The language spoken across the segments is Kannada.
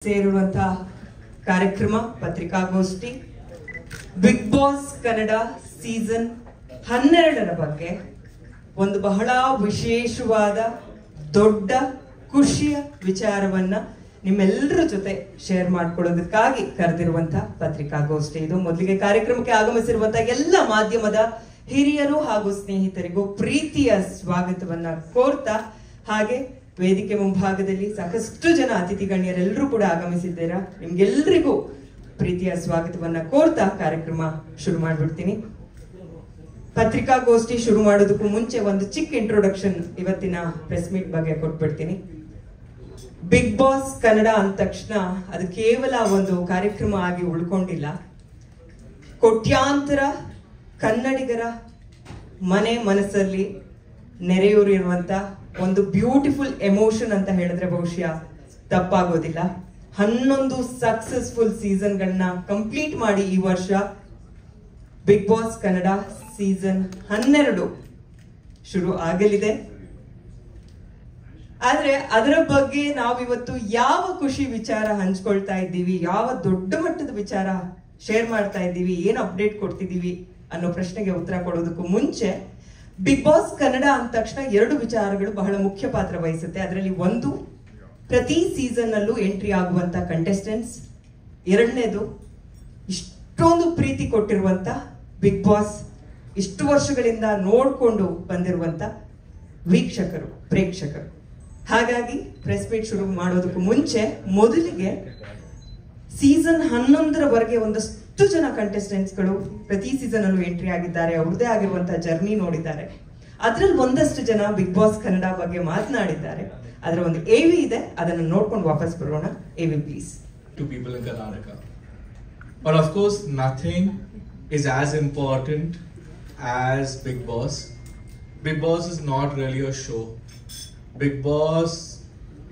ಸೇರುವಂತಹ ಕಾರ್ಯಕ್ರಮ ಪತ್ರಿಕಾಗೋಷ್ಠಿ ಬಿಗ್ ಬಾಸ್ ಕನ್ನಡ ಸೀಸನ್ 12ರ ಬಗ್ಗೆ ಒಂದು ಬಹಳ ವಿಶೇಷವಾದ ದೊಡ್ಡ ಖುಷಿಯ ವಿಚಾರವನ್ನ ನಿಮ್ಮೆಲ್ಲರ ಜೊತೆ ಶೇರ್ ಮಾಡ್ಕೊಳ್ಳೋದಕ್ಕಾಗಿ ಕರೆದಿರುವಂತಹ ಪತ್ರಿಕಾಗೋಷ್ಠಿ ಇದು. ಮೊದಲಿಗೆ ಕಾರ್ಯಕ್ರಮಕ್ಕೆ ಆಗಮಿಸಿರುವಂತಹ ಎಲ್ಲ ಮಾಧ್ಯಮದ ಹಿರಿಯರು ಹಾಗೂ ಸ್ನೇಹಿತರಿಗೂ ಪ್ರೀತಿಯ ಸ್ವಾಗತವನ್ನ ಕೋರ್ತಾ, ಹಾಗೆ ವೇದಿಕೆ ಮುಂಭಾಗದಲ್ಲಿ ಸಾಕಷ್ಟು ಜನ ಅತಿಥಿ ಗಣ್ಯರೆಲ್ಲರೂ ಕೂಡ ಆಗಮಿಸಿದ್ದೀರಾ. ನಿಮ್ಗೆಲ್ರಿಗೂ ಪ್ರೀತಿಯ ಸ್ವಾಗತವನ್ನ ಕೋರ್ತಾ ಕಾರ್ಯಕ್ರಮ ಶುರು ಮಾಡ್ಬಿಡ್ತೀನಿ. ಪತ್ರಿಕಾಗೋಷ್ಠಿ ಶುರು ಮಾಡೋದಕ್ಕೂ ಮುಂಚೆ ಒಂದು ಚಿಕ್ಕ ಇಂಟ್ರೊಡಕ್ಷನ್ ಇವತ್ತಿನ ಪ್ರೆಸ್ ಮೀಟ್ ಬಗ್ಗೆ ಕೊಟ್ಬಿಡ್ತೀನಿ. ಬಿಗ್ ಬಾಸ್ ಕನ್ನಡ ಅಂದ ತಕ್ಷಣ ಅದು ಕೇವಲ ಒಂದು ಕಾರ್ಯಕ್ರಮ ಆಗಿ ಉಳ್ಕೊಂಡಿಲ್ಲ. ಕೋಟ್ಯಾಂತರ ಕನ್ನಡಿಗರ ಮನಸ್ಸಲ್ಲಿ ನೆರೆಯೂರಿರುವಂತ ಒಂದು ಬ್ಯೂಟಿಫುಲ್ ಎಮೋಷನ್ ಅಂತ ಹೇಳಿದ್ರೆ ಬಹುಶಃ ತಪ್ಪಾಗೋದಿಲ್ಲ. 11 ಸಕ್ಸಸ್ಫುಲ್ ಸೀಸನ್ಗಳನ್ನ ಕಂಪ್ಲೀಟ್ ಮಾಡಿ ಈ ವರ್ಷ ಬಿಗ್ ಬಾಸ್ ಕನ್ನಡ ಸೀಸನ್ 12 ಶುರು ಆಗಲಿದೆ. ಆದ್ರೆ ಅದರ ಬಗ್ಗೆ ನಾವಿವತ್ತು ಯಾವ ಖುಷಿ ವಿಚಾರ ಹಂಚ್ಕೊಳ್ತಾ ಇದ್ದೀವಿ, ಯಾವ ದೊಡ್ಡ ಮಟ್ಟದ ವಿಚಾರ ಶೇರ್ ಮಾಡ್ತಾ ಇದ್ದೀವಿ, ಏನ್ ಅಪ್ಡೇಟ್ ಕೊಡ್ತಿದ್ದೀವಿ ಅನ್ನೋ ಪ್ರಶ್ನೆಗೆ ಉತ್ತರ ಕೊಡೋದಕ್ಕೂ ಮುಂಚೆ, ಬಿಗ್ ಬಾಸ್ ಕನ್ನಡ ಅಂದ ತಕ್ಷಣ 2 ವಿಚಾರಗಳು ಬಹಳ ಮುಖ್ಯ ಪಾತ್ರ ವಹಿಸುತ್ತೆ. ಅದರಲ್ಲಿ ಒಂದು, ಪ್ರತಿ ಸೀಸನ್ ಅಲ್ಲೂ ಎಂಟ್ರಿ ಆಗುವಂತ ಕಂಟೆಸ್ಟೆಂಟ್ಸ್. ಎರಡನೇದು, ಇಷ್ಟೊಂದು ಪ್ರೀತಿ ಕೊಟ್ಟಿರುವಂತ ಬಿಗ್ ಬಾಸ್ ಇಷ್ಟು ವರ್ಷಗಳಿಂದ ನೋಡ್ಕೊಂಡು ಬಂದಿರುವಂತ ವೀಕ್ಷಕರು, ಪ್ರೇಕ್ಷಕರು. ಹಾಗಾಗಿ ಪ್ರೆಸ್ ಮೀಟ್ ಶುರು ಮಾಡೋದಕ್ಕೂ ಮುಂಚೆ ಮೊದಲಿಗೆ ಸೀಸನ್ 11ರವರೆಗೆ ಒಂದಷ್ಟು ಜನ ಕಂಟೆಸ್ಟೆಂಟ್ಸ್ಗಳು ಪ್ರತಿ ಸೀಸನ್ ಅಲ್ಲೂ ಎಂಟ್ರಿ ಆಗಿದ್ದಾರೆ, ಅವ್ರದೇ ಆಗಿರುವಂತಹ ಜರ್ನಿ ನೋಡಿದ್ದಾರೆ. ಅದ್ರಲ್ಲಿ ಒಂದಷ್ಟು ಜನ ಬಿಗ್ ಬಾಸ್ ಕನ್ನಡ ಬಗ್ಗೆ ಮಾತನಾಡಿದ್ದಾರೆ. ಅದರ ಒಂದು AV ಇದೆ, ಅದನ್ನು ನೋಡ್ಕೊಂಡು ವಾಪಸ್ ಬರೋಣ. AV please. To people in Karnataka, but of course nothing is as important as Big Boss. Big Boss is not really a show. Big Boss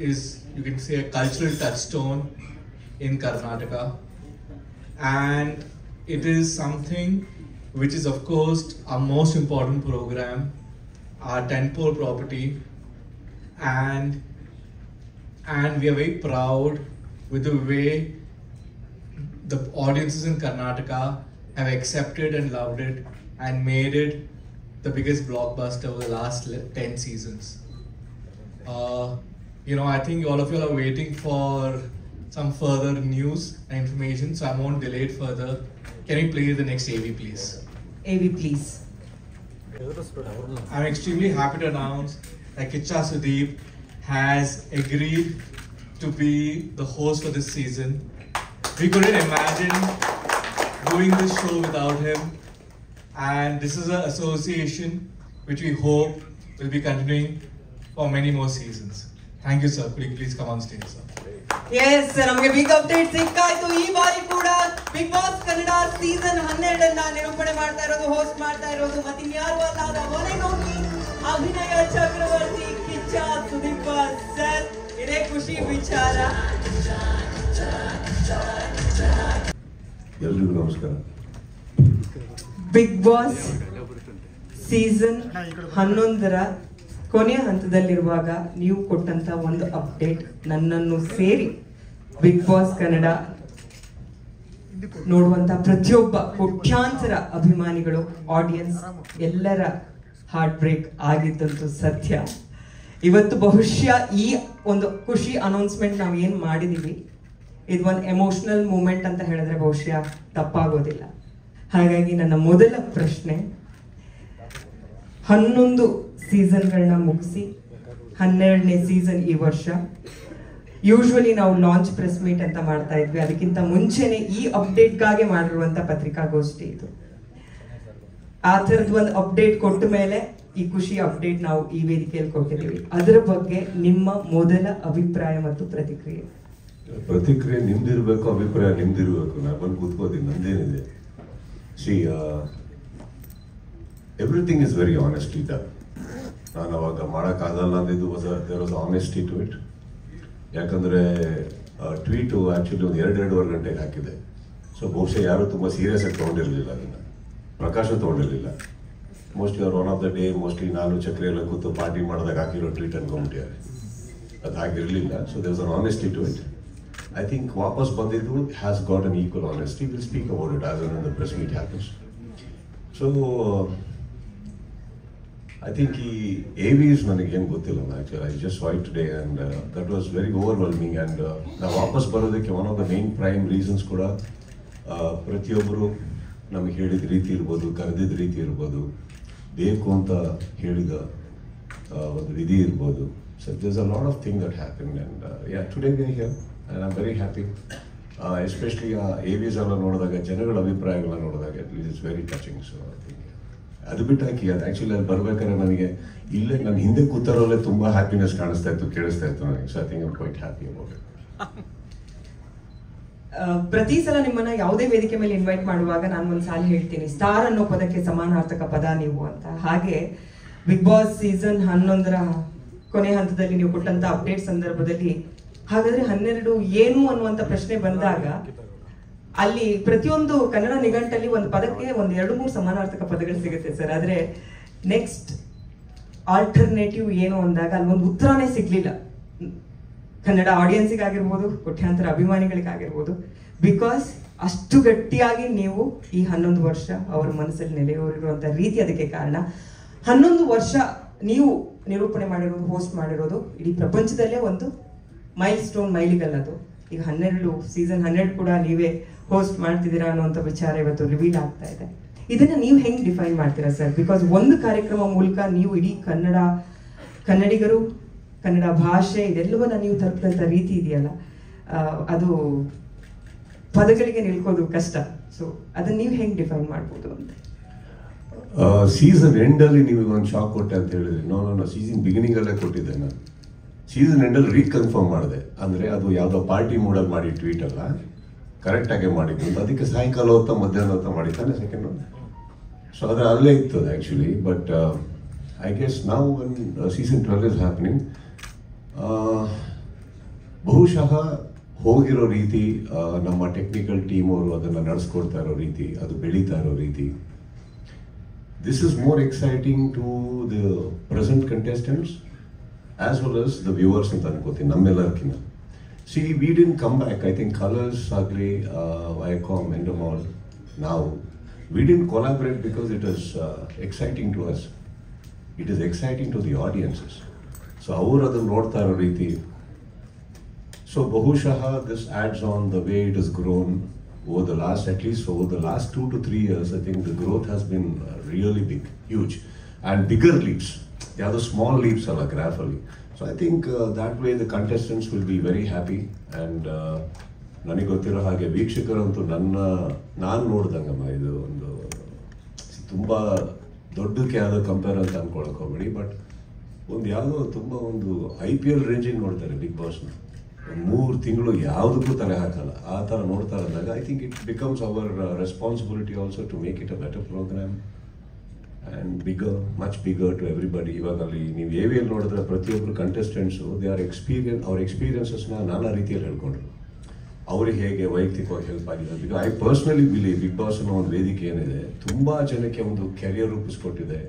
is, you can say, a cultural touchstone in Karnataka, and it is something which is of course our most important program, our tentpole property, and we are very proud with the way the audiences in Karnataka have accepted and loved it and made it the biggest blockbuster over the last 10 seasons. I think all of you are waiting for some further news and information, so I won't delay it further. Can you play the next AV, please? AV please. I'm extremely happy to announce that Kicha Sudeep has agreed to be the host for this season. We couldn't imagine doing this show without him, and this is an association which we hope will be continuing for many more seasons. Thank you, sir. Could you please come on stage, sir? Yes, ನಮಗೆ ಬಿಗ್ ಅಪ್ಡೇಟ್ ಸಿಕ್ಕಾಯ್ತು. ಈ ಬಾರಿ ಕೂಡ ಬಿಗ್ ಬಾಸ್ ಕನ್ನಡ ಸೀಸನ್ 12 ನಿರೂಪಣೆ ಮಾಡ್ತಾ ಇರೋದು, ಹೋಸ್ಟ್ ಮಾಡ್ತಾ ಇರೋದು ಮತ್ತಿನ್ಯಾರು ಅಲ್ಲ, ಒನೆಗೋಗಿ ಅಭಿನಯ ಚಕ್ರವರ್ತಿ ಕಿಚ್ಚ ಸುದೀಪ್ ಸರ್. ಇದೇ ಖುಷಿ ವಿಚಾರ. ಎಲ್ರಿಗೂ ನಮಸ್ಕಾರ. ಬಿಗ್ ಬಾಸ್ ಸೀಸನ್ 11ರ ಕೊನೆಯ ಹಂತದಲ್ಲಿರುವಾಗ ನೀವು ಕೊಟ್ಟಂತ ಒಂದು ಅಪ್ಡೇಟ್ ನನ್ನನ್ನು ಸೇರಿ ಬಿಗ್ ಬಾಸ್ ಕನ್ನಡ ನೋಡುವಂತ ಪ್ರತಿಯೊಬ್ಬ ಕೋಟ್ಯಾಂತರ ಅಭಿಮಾನಿಗಳು, ಆಡಿಯನ್ಸ್ ಎಲ್ಲರ ಹಾರ್ಟ್ ಬ್ರೇಕ್ ಆಗಿದ್ದಂತೂ ಸತ್ಯ. ಇವತ್ತು ಬಹುಶಃ ಈ ಒಂದು ಖುಷಿ ಅನೌನ್ಸ್ಮೆಂಟ್ ನಾವು ಏನ್ ಮಾಡಿದೀವಿ, ಇದು ಒಂದು ಎಮೋಷನಲ್ ಮೂಮೆಂಟ್ ಅಂತ ಹೇಳಿದ್ರೆ ಬಹುಶಃ ತಪ್ಪಾಗೋದಿಲ್ಲ. ಹಾಗಾಗಿ ನನ್ನ ಮೊದಲ ಪ್ರಶ್ನೆ, 11 ಸೀಸನ್ಗಳನ್ನ ಮುಗಿಸಿ 12ನೇ ಸೀಸನ್ ಈ ವರ್ಷ. ಯೂಶುವಲಿ ನಾವು ಲಾಂಚ್ ಪ್ರೆಸ್ ಮೀಟ್ ಅಂತ ಮಾಡ್ತಾ ಇದ್ವಿ, ಅದಕ್ಕಿಂತ ಮುಂಚೆನೆ ಈ ಅಪ್ಡೇಟ್ಗಾಗಿ ಮಾಡಿರುವಂತ ಪತ್ರಿಕಾಗೋಷ್ಠಿ ಇದು. ಆ ಥರದ್ ಒಂದು ಅಪ್ಡೇಟ್ ಕೊಟ್ಟ ಮೇಲೆ ಈ ಖುಷಿ ಅಪ್ಡೇಟ್ ನಾವು ಈ ವೇದಿಕೆಯಲ್ಲಿ ಕೊಟ್ಟಿದ್ದೀವಿ. ಅದರ ಬಗ್ಗೆ ನಿಮ್ಮ ಮೊದಲ ಅಭಿಪ್ರಾಯ ಮತ್ತು ಪ್ರತಿಕ್ರಿಯೆ. ಪ್ರತಿಕ್ರಿಯೆ ನಿಮ್ದಿರ್ಬೇಕು, ಅಭಿಪ್ರಾಯ ನಿಮ್ದಿರ್ಬೇಕು. ನಾನು ಬಂದು ಕೂತ್ಕೋತೀನಿ, ನಂದೇನಿದೆ. Everything is very honestly done. ನಾನು ಅವಾಗ ಮಾಡೋಕ್ಕಾಗಲ್ಲ ಅಂದಿದ್ದು there was honesty to it. ಯಾಕಂದರೆ ಟ್ವೀಟು ಆ್ಯಕ್ಚುಲಿ ಒಂದು 2-2.5 ಗಂಟೆಗೆ ಹಾಕಿದೆ. ಸೊ ಬಹುಶಃ ಯಾರು ತುಂಬ ಸೀರಿಯಸ್ ಆಗಿ ತೊಗೊಂಡಿರಲಿಲ್ಲ, ಅದನ್ನು ಪ್ರಕಾಶ ತೊಗೊಂಡಿರಲಿಲ್ಲ. ಮೋಸ್ಟ್ಲಿ ಅವ್ರು one of the day mostly ನಾನು ಚಕ್ರಿ ಎಲ್ಲ ಕೂತು ಪಾರ್ಟಿ ಮಾಡಿದಾಗ ಹಾಕಿರೋ ಟ್ವೀಟ್ ಅನ್ಕೊಂಬಿಟ್ಟಿದ್ದಾರೆ. ಅದು ಹಾಗಿರಲಿಲ್ಲ. So there was an honesty to it. I think ವಾಪಸ್ ಬಂದಿದ್ದು has got an equal honesty. We'll speak about it as and when the press meet happens. So I think ಈ AVs ನನಗೇನು ಗೊತ್ತಿಲ್ಲ actually. I just saw it today and that was very overwhelming and ನಾವು ವಾಪಸ್ ಬರೋದಕ್ಕೆ one of the main prime reasons ಕೂಡ ಪ್ರತಿಯೊಬ್ಬರು ನಮಗೆ ಹೇಳಿದ ರೀತಿ ಇರ್ಬೋದು, ಕರೆದಿದ್ದ ರೀತಿ ಇರ್ಬೋದು, ಬೇಕು ಅಂತ ಹೇಳಿದ ಒಂದು ವಿಧಿ ಇರ್ಬೋದು. So there's a lot of things that happened and yeah, today we are here and I'm very happy. Especially AVs ಎಲ್ಲ ನೋಡಿದಾಗ, ಜನಗಳ ಅಭಿಪ್ರಾಯಗಳನ್ನ ನೋಡಿದಾಗ it is very touching. So I think ಅದು ಬಿಟ್ಟಾಕಿ ಅದು ಆ್ಯಕ್ಚುಲಿ ಅಲ್ಲಿ ಬರ್ಬೇಕಾದ್ರೆ ನನಗೆ ಇಲ್ಲೇ ನನ್ನ ಹಿಂದೆ ಕೂತಾರಲ್ಲೇ ತುಂಬ ಹ್ಯಾಪಿನೆಸ್ ಕಾಣಿಸ್ತಾ ಇತ್ತು, ಕೇಳಿಸ್ತಾ ಇತ್ತು ನನಗೆ. So I think I am quite happy about it. ಪ್ರತಿ ಸಲ ನಿಮ್ಮನ್ನ ಯಾವುದೇ ವೇದಿಕೆ ಮೇಲೆ ಇನ್ವೈಟ್ ಮಾಡುವಾಗ ನಾನು ಒಂದು ಸಾಲ ಹೇಳ್ತೀನಿ, ಸ್ಟಾರ್ ಅನ್ನೋ ಪದಕ್ಕೆ ಸಮಾನಾರ್ಥಕ ಪದ ನೀವು ಅಂತ. ಹಾಗೆ ಬಿಗ್ ಬಾಸ್ ಸೀಸನ್ 11ರ ಕೊನೆ ಹಂತದಲ್ಲಿ ನೀವು ಕೊಟ್ಟಂತ ಅಪ್ಡೇಟ್ ಸಂದರ್ಭದಲ್ಲಿ ಹಾಗಾದ್ರೆ 12 ಏನು ಅನ್ನುವಂತ ಪ್ರಶ್ನೆ ಬಂದಾಗ ಅಲ್ಲಿ ಪ್ರತಿಯೊಂದು ಕನ್ನಡ ನಿಘಂಟಲ್ಲಿ ಒಂದು ಪದಕ್ಕೆ ಒಂದು 2-3 ಸಮಾನಾರ್ಥಕ ಪದಗಳು ಸಿಗುತ್ತೆ ಸರ್. ಆದ್ರೆ ನೆಕ್ಸ್ಟ್ ಆಲ್ಟರ್ನೇಟಿವ್ ಏನು ಅಂದಾಗ ಅಲ್ಲಿ ಒಂದು ಉತ್ತರನೇ ಸಿಗ್ಲಿಲ್ಲ ಕನ್ನಡ ಆಡಿಯನ್ಸಿಗಾಗಿರ್ಬೋದು, ಕೋಟ್ಯಾಂತರ ಅಭಿಮಾನಿಗಳಿಗಾಗಿರ್ಬೋದು. ಬಿಕಾಸ್ ಅಷ್ಟು ಗಟ್ಟಿಯಾಗಿ ನೀವು ಈ 11 ವರ್ಷ ಅವರ ಮನಸ್ಸಲ್ಲಿ ನೆಲೆಯೂರಿರುವಂತ ರೀತಿ ಅದಕ್ಕೆ ಕಾರಣ. 11 ವರ್ಷ ನೀವು ನಿರೂಪಣೆ ಮಾಡಿರೋದು, ಹೋಸ್ಟ್ ಮಾಡಿರೋದು ಇಡೀ ಪ್ರಪಂಚದಲ್ಲೇ ಒಂದು ಮೈಲ್ ಸ್ಟೋನ್, ಮೈಲಿಗಲ್ಲದು. ಈಗ ಸೀಸನ್ 12 ಕೂಡ ನೀವೇ ಹೋಸ್ಟ್ ಮಾಡ್ತಿದ್ದೀರಾ ಅನ್ನುವಂಥ ವಿಚಾರ ಇವತ್ತು ರಿವೀಲ್ ಆಗ್ತಾ ಇದೆ. ಇದನ್ನ ನೀವು ಹೆಂಗ್ ಡಿಫೈನ್ ಮಾಡ್ತೀರಾ ಸರ್? ಬಿಕಾಸ್ ಒಂದು ಕಾರ್ಯಕ್ರಮ ಮೂಲಕ ನೀವು ಇಡೀ ಕನ್ನಡಿಗರು, ಕನ್ನಡ ಭಾಷೆ ಇದೆಲ್ಲವನ್ನ ನೀವು ತಲುಪಿದಂಥ ರೀತಿ ಇದೆಯಲ್ಲ, ಅದು ಪದಗಳಿಗೆ ನಿಲ್ಕೋದು ಕಷ್ಟ. ಸೊ ಅದನ್ನ ನೀವು ಹೆಂಗ್ ಡಿಫೈನ್ ಮಾಡ್ಬೋದು ಅಂತ. ಸೀಸನ್ ಎಂಡಲ್ಲಿ ನೀವು ಒಂದು ಶಾಕ್ ಕೊಟ್ಟೆ ಅಂತ ಹೇಳಿದ್ರಿ. ನಾನು ಸೀಸನ್ ಬಿಗಿನಿಂಗ್ ಅಲ್ಲೇ ಕೊಟ್ಟಿದ್ದೆ. ನಾನು ಸೀಸನ್ ಎಂಡಲ್ಲಿ ರೀಕನ್ಫರ್ಮ್ ಮಾಡಿದೆ. ಅಂದರೆ ಅದು ಯಾವುದೋ ಪಾರ್ಟಿ ಮೂಡಲ್ಲಿ ಮಾಡಿ ಟ್ವೀಟ್ ಅಲ್ಲ, ಕರೆಕ್ಟಾಗೆ ಮಾಡಿದ್ದು ಅಂತ. ಅದಕ್ಕೆ ಸಾಯಂಕಾಲ ಹೊತ್ತ ಮಧ್ಯಾಹ್ನ ಹೊತ್ತ ಮಾಡಿದ್ದಾನೆ ಸೆಕೆಂಡ್. ಸೊ ಅದು ಅಲ್ಲೇ ಇತ್ತು ಆ್ಯಕ್ಚುಲಿ. ಬಟ್ ಐ ಗೆಸ್ ನಾವು ಸೀಸನ್ 12 ಇಸ್ ಹ್ಯಾಪನಿಂಗ್. ಬಹುಶಃ ಹೋಗಿರೋ ರೀತಿ, ನಮ್ಮ ಟೆಕ್ನಿಕಲ್ ಟೀಮ್ ಅವರು ಅದನ್ನು ನಡೆಸ್ಕೊಡ್ತಾ ಇರೋ ರೀತಿ, ಅದು ಬೆಳೀತಾ ಇರೋ ರೀತಿ, this is more exciting to the present contestants as well as the viewers ಅಂತ ಅನ್ಕೋತೀನಿ ನಮ್ಮೆಲ್ಲರ್ಕಿನ್ನ. See, we didn't come back. I think Colors, Agli, Viacom, Endemol, now we didn't collaborate because it is exciting to us. It is exciting to the audiences. So ಅವರು ಅದನ್ನು ನೋಡ್ತಾ ಇರೋ ರೀತಿ. So ಬಹುಶಃ this adds on the way it has grown over the last, at least over the last 2 to 3 years. I think the growth has been really big, huge, and bigger leaps. Yeah, the small leaps are like graphically. So I think that way the contestants will be very happy. And ನನಗೆ ಗೊತ್ತಿರೋ ಹಾಗೆ ವೀಕ್ಷಕರಂತೂ ನಾನು ನೋಡ್ದಂಗಮ್ಮ ಇದು ಒಂದು ತುಂಬ ದೊಡ್ಡಕ್ಕೆ ಯಾವುದೋ ಕಂಪೇರ್ ಅಂತ ಅನ್ಕೊಳಕ್ಕೆ ಹೋಗ್ಬೇಡಿ. ಬಟ್ ಒಂದು ಯಾವುದೋ ತುಂಬ ಒಂದು IPL ರೇಂಜಿಗೆ ನೋಡ್ತಾರೆ ಬಿಗ್ ಬಾಸ್ನ. 3 ತಿಂಗಳು ಯಾವುದಕ್ಕೂ ತಲೆ ಹಾಕಲ್ಲ, ಆ ಥರ ನೋಡ್ತಾ ಇದ್ದಾಗ I think it becomes our responsibility also to make it a better programme and bigger, much bigger to everybody. ಇವಾಗ ಅಲ್ಲಿ ನೀವು AVL ನೋಡಿದ್ರೆ ಪ್ರತಿಯೊಬ್ಬರು ಕಂಟೆಸ್ಟೆಂಟ್ಸು ಅವ್ರ ಎಕ್ಸ್ಪೀರಿಯನ್ಸಸ್ನ ನಾನಾ ರೀತಿಯಲ್ಲಿ ಹೇಳ್ಕೊಂಡ್ರು. ಅವ್ರಿಗೆ ಹೇಗೆ ವೈಯಕ್ತಿಕವಾಗಿ ಹೆಲ್ಪ್ ಆಗಿದೆ. Because I personally believe Bigg Boss ಅನ್ನೋ ಒಂದು ವೇದಿಕೆ ಏನಿದೆ ತುಂಬ ಜನಕ್ಕೆ ಒಂದು ಕೆರಿಯರ್ ರೂಪಿಸ್ಕೊಟ್ಟಿದೆ.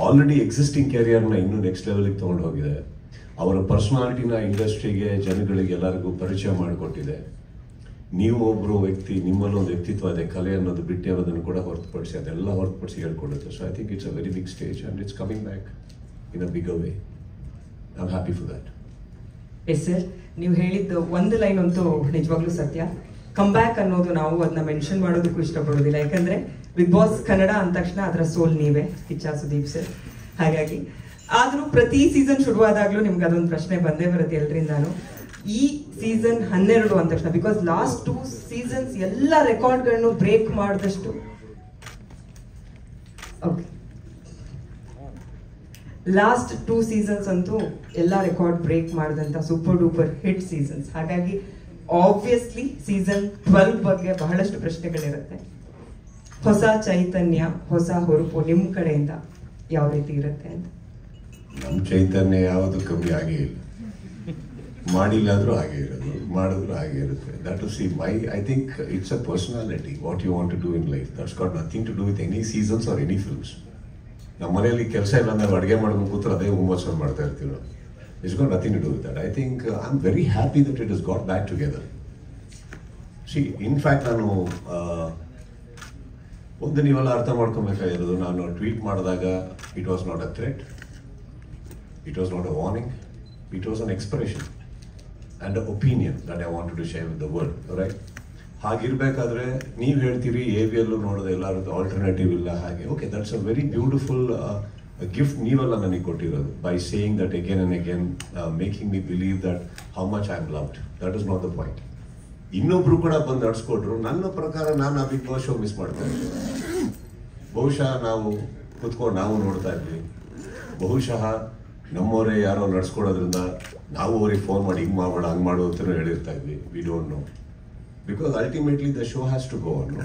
ಆಲ್ರೆಡಿ ಎಕ್ಸಿಸ್ಟಿಂಗ್ ಕೆರಿಯರ್ನ ಇನ್ನೂ ನೆಕ್ಸ್ಟ್ ಲೆವೆಲ್ಗೆ ತೊಗೊಂಡು ಹೋಗಿದೆ. ಅವರ ಪರ್ಸನಾಲಿಟಿನ ಇಂಡಸ್ಟ್ರಿಗೆ, ಜನಗಳಿಗೆ ಎಲ್ಲರಿಗೂ ಪರಿಚಯ ಮಾಡಿಕೊಟ್ಟಿದೆ. ನೀವು ಒಬ್ಬರು ವ್ಯಕ್ತಿ, ನಿಮ್ಮಲ್ಲೊಂದು ವ್ಯಕ್ತಿತ್ವ ಇದೆ, ಕಲೆ ಅನ್ನೋದು ಬಿಟ್ಟು ಅನ್ನೋದನ್ನು ಕೂಡ ಹೊರತುಪಡಿಸಿ ಅದೆಲ್ಲ ಹೊರತುಪಡಿಸಿ ಹೇಳ್ಕೊಡುತ್ತೆ. So I think it's a very big stage and it's coming back in a bigger way. I am happy for that. Yes sir, ನೀವು ಹೇಳಿದ್ದು ಒಂದು ಲೈನ್ ಅಂತೂ ನಿಜವಾಗ್ಲೂ ಸತ್ಯ. ಕಮ್ ಬ್ಯಾಕ್ ಅನ್ನೋದು ನಾವು ಅದನ್ನ ಮೆನ್ಷನ್ ಮಾಡೋದಕ್ಕೂ ಇಷ್ಟಪಡೋದಿಲ್ಲ. ಯಾಕಂದ್ರೆ ಬಿಗ್ ಬಾಸ್ ಕನ್ನಡ ಅಂದ ತಕ್ಷಣ ಅದರ ಸೋಲ್ ನೀವೇ, ಕಿಚ್ಚ ಸುದೀಪ್ ಸರ್. ಹಾಗಾಗಿ ಆದ್ರೂ ಪ್ರತಿ ಸೀಸನ್ ಶುರುವಾದಾಗ್ಲೂ ನಿಮ್ಗೆ ಅದೊಂದು ಪ್ರಶ್ನೆ ಬಂದೇ ಬರುತ್ತೆ ಎಲ್ರಿಂದಾನು. ಈ ಸೀಸನ್ 12 ಅಂದ ತಕ್ಷಣ, ಬಿಕಾಸ್ ಲಾಸ್ಟ್ 2 ಸೀಸನ್ಸ್ ಎಲ್ಲ ರೆಕಾರ್ಡ್ಗಳನ್ನು ಬ್ರೇಕ್ ಮಾಡಿದಷ್ಟು, ಓಕೆ, ಲಾಸ್ಟ್ 2 ಸೀಸನ್ಸ್ ಅಂತೂ ಎಲ್ಲ ರೆಕಾರ್ಡ್ ಬ್ರೇಕ್ ಮಾಡಿದಂತ ಸೂಪರ್ ಡೂಪರ್ ಹಿಟ್ ಸೀಸನ್ಸ್. ಹಾಗಾಗಿ ಆಬ್ವಿಯಸ್ಲಿ ಸೀಸನ್ 12 ಬಗ್ಗೆ ಬಹಳಷ್ಟು ಪ್ರಶ್ನೆಗಳಿರುತ್ತೆ. ಹೊಸ ಚೈತನ್ಯ, ಹೊಸ ಹುರುಪು ನಿಮ್ಮ ಕಡೆಯಿಂದ ಯಾವ ರೀತಿ ಇರುತ್ತೆ ಅಂತ? ನಮ್ಮ ಚೈತನ್ಯ ಯಾವುದು ಕಮ್ಮಿ ಆಗೇ ಇಲ್ಲ. ಮಾಡಿಲ್ಲಾದರೂ ಹಾಗೆ ಇರೋದು, ಮಾಡಿದ್ರು ಹಾಗೆ ಇರುತ್ತೆ. That to see my, I think it's a personality, what you want to do in life. That's got nothing to do with any seasons or any films. ನಮ್ಮ ಮನೆಯಲ್ಲಿ ಕೆಲಸ ಇಲ್ಲ ನಾವು ಅಡುಗೆ ಮಾಡ್ಕೊಂಡು ಕೂತ್ರೆ ಅದೇ ಹುಮ್ಮಸ್ಸಲ್ಲಿ ಮಾಡ್ತಾ ಇರ್ತೀವಿ ನಾವು. It's got nothing to do with that. I think I am very happy that it is got back together. See in fact ನಾನು ಒಂದು ನೀವೆಲ್ಲ ಅರ್ಥ ಮಾಡ್ಕೊಬೇಕಾಗಿರೋದು, ನಾನು ಟ್ವೀಟ್ ಮಾಡಿದಾಗ it was not a threat, it was not a warning, it was an expression and a opinion that I wanted to share with the world, right? ಹಾಗಿರ್ಬೇಕಾದ್ರೆ ನೀವು ಹೇಳ್ತೀರಿ AVLಲ್ಲೂ ನೋಡೋದು ಎಲ್ಲರದ್ದು ಆಲ್ಟರ್ನೇಟಿವ್ ಇಲ್ಲ ಹಾಗೆ. Okay, that's a very beautiful gift ನೀವೆಲ್ಲ ನನಗೆ ಕೊಟ್ಟಿರೋದು, by saying that again and again, making me believe that how much I am loved. That is not the point. ಇನ್ನೊಬ್ರು ಕೂಡ ಬಂದು ನಡ್ಸ್ಕೊಟ್ರು, ನನ್ನ ಪ್ರಕಾರ ನಾನು ಆ ಬಿಗ್ ಬಾಸ್ ಶೋ ಮಿಸ್ ಮಾಡ್ತಾ ಇದ್ದೆ. ಬಹುಶಃ ನಾವು ಕುತ್ಕೊಂಡು ನಾವು ನೋಡ್ತಾ ಇದ್ವಿ, ಬಹುಶಃ ನಮ್ಮವರೇ ಯಾರೋ ನಡ್ಸ್ಕೊಡೋದ್ರಿಂದ ನಾವು ಅವ್ರಿಗೆ ಫೋನ್ ಮಾಡಿ ಹಿಂಗೆ ಮಾಡೋಣ ಹಂಗೆ ಮಾಡು ಅಂತಲೂ ಹೇಳಿರ್ತಾ ಇದ್ವಿ. We don't know, because ultimately the show has to go on.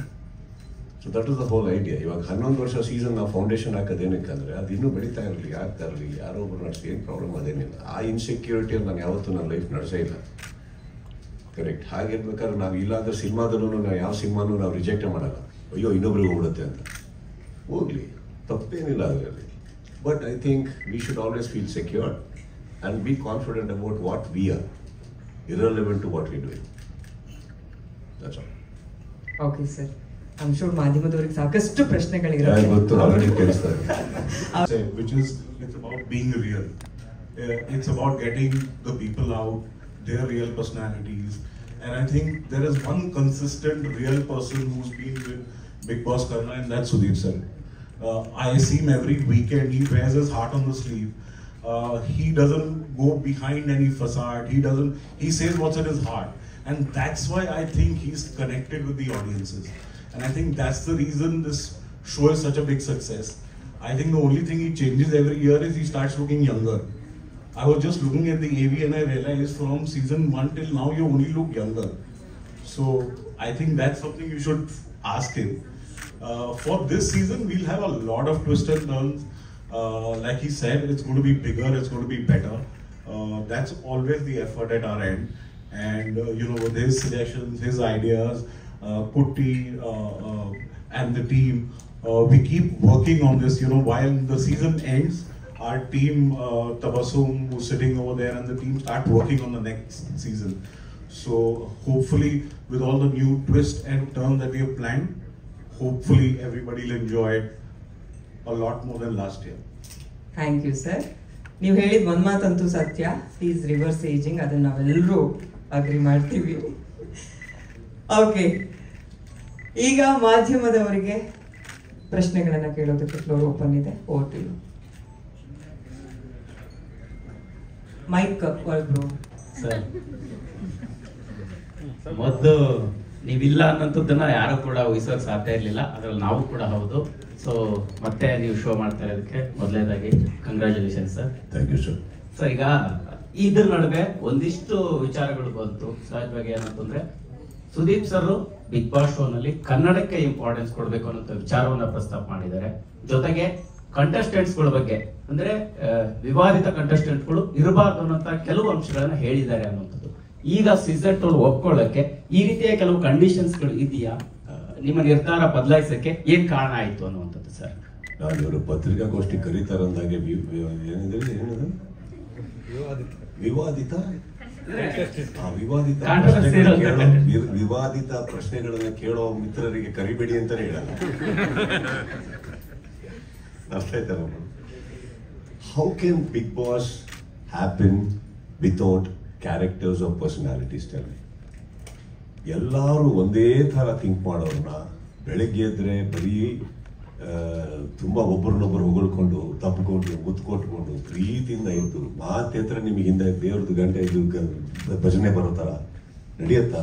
So that is the whole idea. ಇವಾಗ 11 ವರ್ಷ ಸೀಸನ್ ನಾವು ಫೌಂಡೇಶನ್ ಹಾಕೋದೇನಕ್ಕಂದ್ರೆ ಅದು ಇನ್ನೂ ಬೆಳೀತಾ ಇರಲಿ, ಆಗ್ತಾ ಇರಲಿ, ಯಾರೋ ಒಬ್ರು ನಡೆಸಿ ಏನು ಪ್ರಾಬ್ಲಮ್ ಅದೇನಿಲ್ಲ. ಆ ಇನ್ಸೆಕ್ಯೂರಿಟಿಯಲ್ಲಿ ನಾನು ಯಾವತ್ತೂ ನನ್ನ ಲೈಫ್ ನಡೆಸೇ ಇಲ್ಲ. ಕರೆಕ್ಟ್. ಹಾಗಿರ್ಬೇಕಾದ್ರೆ ನಾವು ಇಲ್ಲಾಂದ್ರೆ ಸಿನಿಮಾದಲ್ಲೂ ನಾವು ಯಾವ ಸಿನಿಮಾನೂ ನಾವು ರಿಜೆಕ್ಟೇ ಮಾಡಲ್ಲ, ಅಯ್ಯೋ ಇನ್ನೊಬ್ರಿಗೆ ಹೋಗ್ಬಿಡುತ್ತೆ ಅಂತ. ಹೋಗ್ಲಿ, ತಪ್ಪೇನಿಲ್ಲ ಅದರಲ್ಲಿ. But I think we should always feel secured and be confident about what we are, irrelevant to what we doing. That's all. Okay sir, I'm sure ಮಾಧ್ಯಮದವರಿಗೆ ಸಾಕಷ್ಟು ಪ್ರಶ್ನೆಗಳಿರುತ್ತೆ. ಗೊತ್ತು, ಆಲ್ರೆಡಿ ಕೇಳಿಸ್ತಾರೆ. Which is, it's about being real. It's about getting the people out, their real personalities. And I think there is one consistent real person who's been with Bigg Boss Karna, and that's Sudeep sir. I see him every weekend. He wears his heart on the sleeve. He doesn't go behind any facade. He says what's in his heart. And that's why I think he's connected with the audiences. And I think that's the reason this show is such a big success. I think the only thing he changes every year is he starts looking younger. I was just looking at the AV and I realized from season 1 till now you only look younger. So I think that's something you should ask him. For this season we'll have a lot of twists and turns. Like he said, it's going to be bigger, it's going to be better. That's always the effort at our end. And with his suggestions, his ideas, Putti and the team, we keep working on this. While the season ends, our team, Tabassum, who's sitting over there, and the team start working on the next season. So hopefully, with all the new twists and turns that we have planned, hopefully everybody will enjoy it a lot more than last year. Thank you sir. ನೀವು ಹೇಳಿದ ಒಂದು ಮಾತಂತೂ ಸತ್ಯ, ಈಸ್ ರಿವರ್ಸ್ ಏಜಿಂಗ್, ಅದನ್ನು ನಾವೆಲ್ಲರೂ ಅಗ್ರಿ ಮಾಡ್ತೀವಿ. ಓಕೆ, ಈಗ ಮಾಧ್ಯಮದವರಿಗೆ ಪ್ರಶ್ನೆಗಳನ್ನು ಕೇಳೋದಕ್ಕೆ ಫ್ಲೋರ್ ಓಪನ್ ಇದೆ. Over to you. ಮೈಕ್ ಒಳಗ್ರು. ಸರ್, ಮೊದಲು ನೀವಿಲ್ಲ ಅನ್ನೋದನ್ನ ಯಾರು ಕೂಡ ಊಹಿಸೋಕೆ ಸಾಧ್ಯ ಇರಲಿಲ್ಲ, ಅದ್ರಲ್ಲಿ ನಾವು ಕೂಡ ಹೌದು. ಸೊ ಮತ್ತೆ ನೀವು ಶೋ ಮಾಡ್ತಾ ಇರೋದಕ್ಕೆ ಮೊದಲನೇದಾಗಿ congratulation sir. Thank you sir. Sir, ಈಗ ಇದ್ರ ನಡುವೆ ಒಂದಿಷ್ಟು ವಿಚಾರಗಳು ಬಂತು. ಸಹಜವಾಗಿ ಏನಂತಂದ್ರೆ Sudeep sir Bigg Boss show ನಲ್ಲಿ ಕನ್ನಡಕ್ಕೆ ಇಂಪಾರ್ಟೆನ್ಸ್ ಕೊಡಬೇಕು ಅನ್ನೋ ವಿಚಾರವನ್ನ ಪ್ರಸ್ತಾಪ ಮಾಡಿದ್ದಾರೆ. ಜೊತೆಗೆ ಕಂಟೆಸ್ಟೆಂಟ್ಸ್ ಗಳ ಬಗ್ಗೆ, ಅಂದ್ರೆ ವಿವಾದಿತ ಕಂಟೆಸ್ಟೆಂಟ್ ಗಳು ಇರಬಾರ್ದು ಅನ್ನೋಂತ ಕೆಲವು ಅಂಶಗಳನ್ನ ಹೇಳಿದ್ದಾರೆ ಅನ್ನುವಂಥದ್ದು. ಈಗ ಸೀಸನ್ 2 ಒಪ್ಕೊಳ್ಳಕ್ಕೆ ಈ ರೀತಿಯ ಕೆಲವು ಕಂಡೀಷನ್ಸ್ ಗಳು ಇದೆಯಾ? ನಿಮ್ಮ ನಿರ್ಧಾರ ಬದಲಾಯಿಸಕ್ಕೆ ಏನ್ ಕಾರಣ ಆಯ್ತು ಅನ್ನುವಂಥದ್ದು ಸರ್? ನಾನು ಇವರು ಪತ್ರಿಕಾಗೋಷ್ಠಿ ಕರೀತಾರಂದಾಗೆ ಏನಿದೆ ವಿವಾದಿತ ವಿವಾದಿತ ಪ್ರಶ್ನೆಗಳನ್ನ ಕೇಳೋ ಮಿತ್ರರಿಗೆ ಕರಿಬೇಡಿ ಅಂತಾನೆ ಹೇಳಲ್ಲ. ಅರ್ಥ ಆಯ್ತಲ್ಲ? How can Bigg Boss happen without characters of personalities? ಎಲ್ಲರೂ ಒಂದೇ ಥರ ಥಿಂಕ್ ಮಾಡೋರನ್ನ ಬೆಳಗ್ಗೆ ಎದ್ರೆ ಬರೀ ತುಂಬ ಒಬ್ಬರನ್ನೊಬ್ಬರು ಹೊಗಳ್ಕೊಂಡು ತಪ್ಪಿಕೊಂಡು ಮುತ್ಕೊಟ್ಕೊಂಡು ಪ್ರೀತಿಯಿಂದ ಇದ್ದು ಮಾತೆತ್ರ ನಿಮಗೆ ಹಿಂದೆ ದೇವ್ರದ್ದು ಗಂಟೆ ಇದು ಭಜನೆ ಬರೋ ಥರ ನಡೆಯುತ್ತಾ?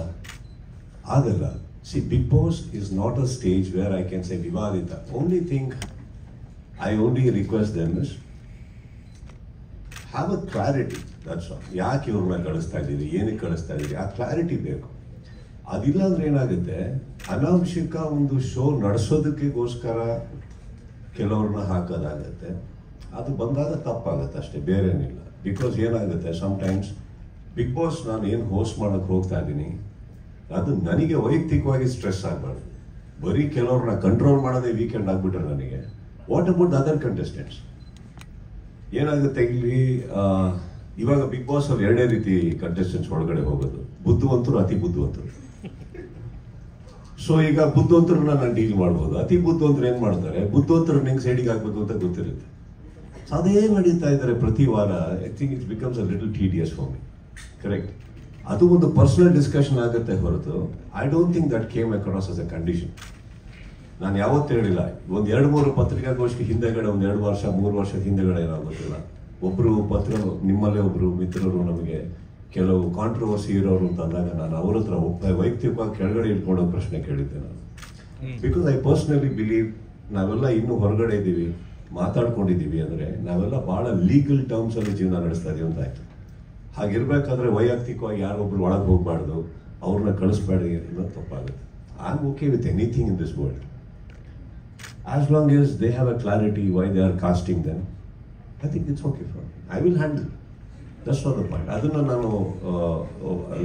ಆಗಲ್ಲ. See, Bigg Boss is not a stage where I can say ವಿವಾದಿತ. Only thing I only request them is have a clarity. That's all. ಯಾಕೆ ಇವ್ರನ್ನ ಕಳಿಸ್ತಾ ಇದ್ದೀವಿ, ಏನಕ್ಕೆ ಕಳಿಸ್ತಾ ಇದ್ದೀವಿ, ಆ ಕ್ಲಾರಿಟಿ ಬೇಕು. ಅದಿಲ್ಲ ಅಂದ್ರೆ ಏನಾಗುತ್ತೆ, ಅನಾವಶ್ಯಕ ಒಂದು ಶೋ ನಡೆಸೋದಕ್ಕೋಸ್ಕರ ಕೆಲವ್ರನ್ನ ಹಾಕೋದಾಗತ್ತೆ. ಅದು ಬಂದಾಗ ತಪ್ಪಾಗತ್ತೆ ಅಷ್ಟೇ, ಬೇರೇನಿಲ್ಲ. ಬಿಕಾಸ್ ಏನಾಗುತ್ತೆ, ಸಮ್ಟೈಮ್ಸ್ ಬಿಗ್ ಬಾಸ್ ನಾನು ಏನು ಹೋಸ್ಟ್ ಮಾಡೋಕ್ಕೆ ಹೋಗ್ತಾ ಇದ್ದೀನಿ, ಅದು ನನಗೆ ವೈಯಕ್ತಿಕವಾಗಿ ಸ್ಟ್ರೆಸ್ ಆಗಬಾರ್ದು. ಬರೀ ಕೆಲವ್ರನ್ನ ಕಂಟ್ರೋಲ್ ಮಾಡೋದೇ ವೀಕೆಂಡ್ ಆಗ್ಬಿಟ್ರೆ ನನಗೆ, what about the other contestants? ಏನಾಗುತ್ತೆ ಇಲ್ಲಿ, ಇವಾಗ ಬಿಗ್ ಬಾಸ್ ಅವ್ರು ಎರಡೇ ರೀತಿ ಕಂಟೆಸ್ಟೆಂಟ್ಸ್ ಒಳಗಡೆ ಹೋಗೋದು, ಬುದ್ಧಿವಂತರು, ಅತಿ ಬುದ್ಧಿವಂತರು. ಸೊ ಈಗ ಬುದ್ಧಿವಂತರನ್ನ ನಾನು ಡೀಲ್ ಮಾಡ್ಬೋದು. ಅತಿ ಬುದ್ಧಿವಂತರು ಏನ್ ಮಾಡ್ತಾರೆ, ಬುದ್ಧಿವಂತರನ್ನ ಹೆಂಗ್ ಸೈಡಿಗೆ ಹಾಕ್ಬೇಕು ಅಂತ ಗೊತ್ತಿರುತ್ತೆ. ಸೊ ಅದೇ ನಡೀತಾ ಇದ್ದಾರೆ ಪ್ರತಿ ವಾರ. I think it becomes a little tedious for me. Correct, ಅದು ಒಂದು ಪರ್ಸನಲ್ ಡಿಸ್ಕಷನ್ ಆಗುತ್ತೆ ಹೊರತು I don't think that came across as a condition. ನಾನು ಯಾವತ್ತೂ ಹೇಳಿಲ್ಲ. ಒಂದು 2-3 ಪತ್ರಿಕಾಗೋಷ್ಠಿ ಹಿಂದೆಗಡೆ, ಒಂದು 2 ವರ್ಷ 3 ವರ್ಷದ ಹಿಂದೆಗಡೆ ಏನಾಗೋದಿಲ್ಲ, ಒಬ್ರು ನಿಮ್ಮಲ್ಲೇ ಒಬ್ರು ಮಿತ್ರರು ನಮಗೆ ಕೆಲವು ಕಾಂಟ್ರವರ್ಸಿ ಇರೋರು ಅಂತ ಅಂದಾಗ ನಾನು ಅವ್ರ ಹತ್ರ ವೈಯಕ್ತಿಕವಾಗಿ ಕೆಳಗಡೆ ಇಟ್ಕೊಂಡೋ ಪ್ರಶ್ನೆ ಕೇಳಿದ್ದೆ ನಾನು. ಬಿಕಾಸ್ ಐ ಪರ್ಸನಲಿ ಬಿಲೀವ್ ನಾವೆಲ್ಲ ಇನ್ನೂ ಹೊರಗಡೆ ಇದ್ದೀವಿ, ಮಾತಾಡ್ಕೊಂಡಿದ್ದೀವಿ ಅಂದರೆ ನಾವೆಲ್ಲ ಭಾಳ ಲೀಗಲ್ ಟರ್ಮ್ಸ್ ಅಲ್ಲಿ ಜೀವನ ನಡೆಸ್ತಾ ಇದೀವಿ ಅಂತ ಆಯ್ತು. ಹಾಗಿರ್ಬೇಕಾದ್ರೆ ವೈಯಕ್ತಿಕವಾಗಿ ಯಾರೊಬ್ರು ಒಳಗೆ ಹೋಗ್ಬಾರ್ದು, ಅವ್ರನ್ನ ಕಳಿಸ್ಬೇಡಿ ಅನ್ನೋದು ತಪ್ಪಾಗುತ್ತೆ. I am okay with anything in this world as long as they have a clarity why they are casting them. I think it's okay for me. I will handle it. That's not the point. ಅದನ್ನು ನಾನು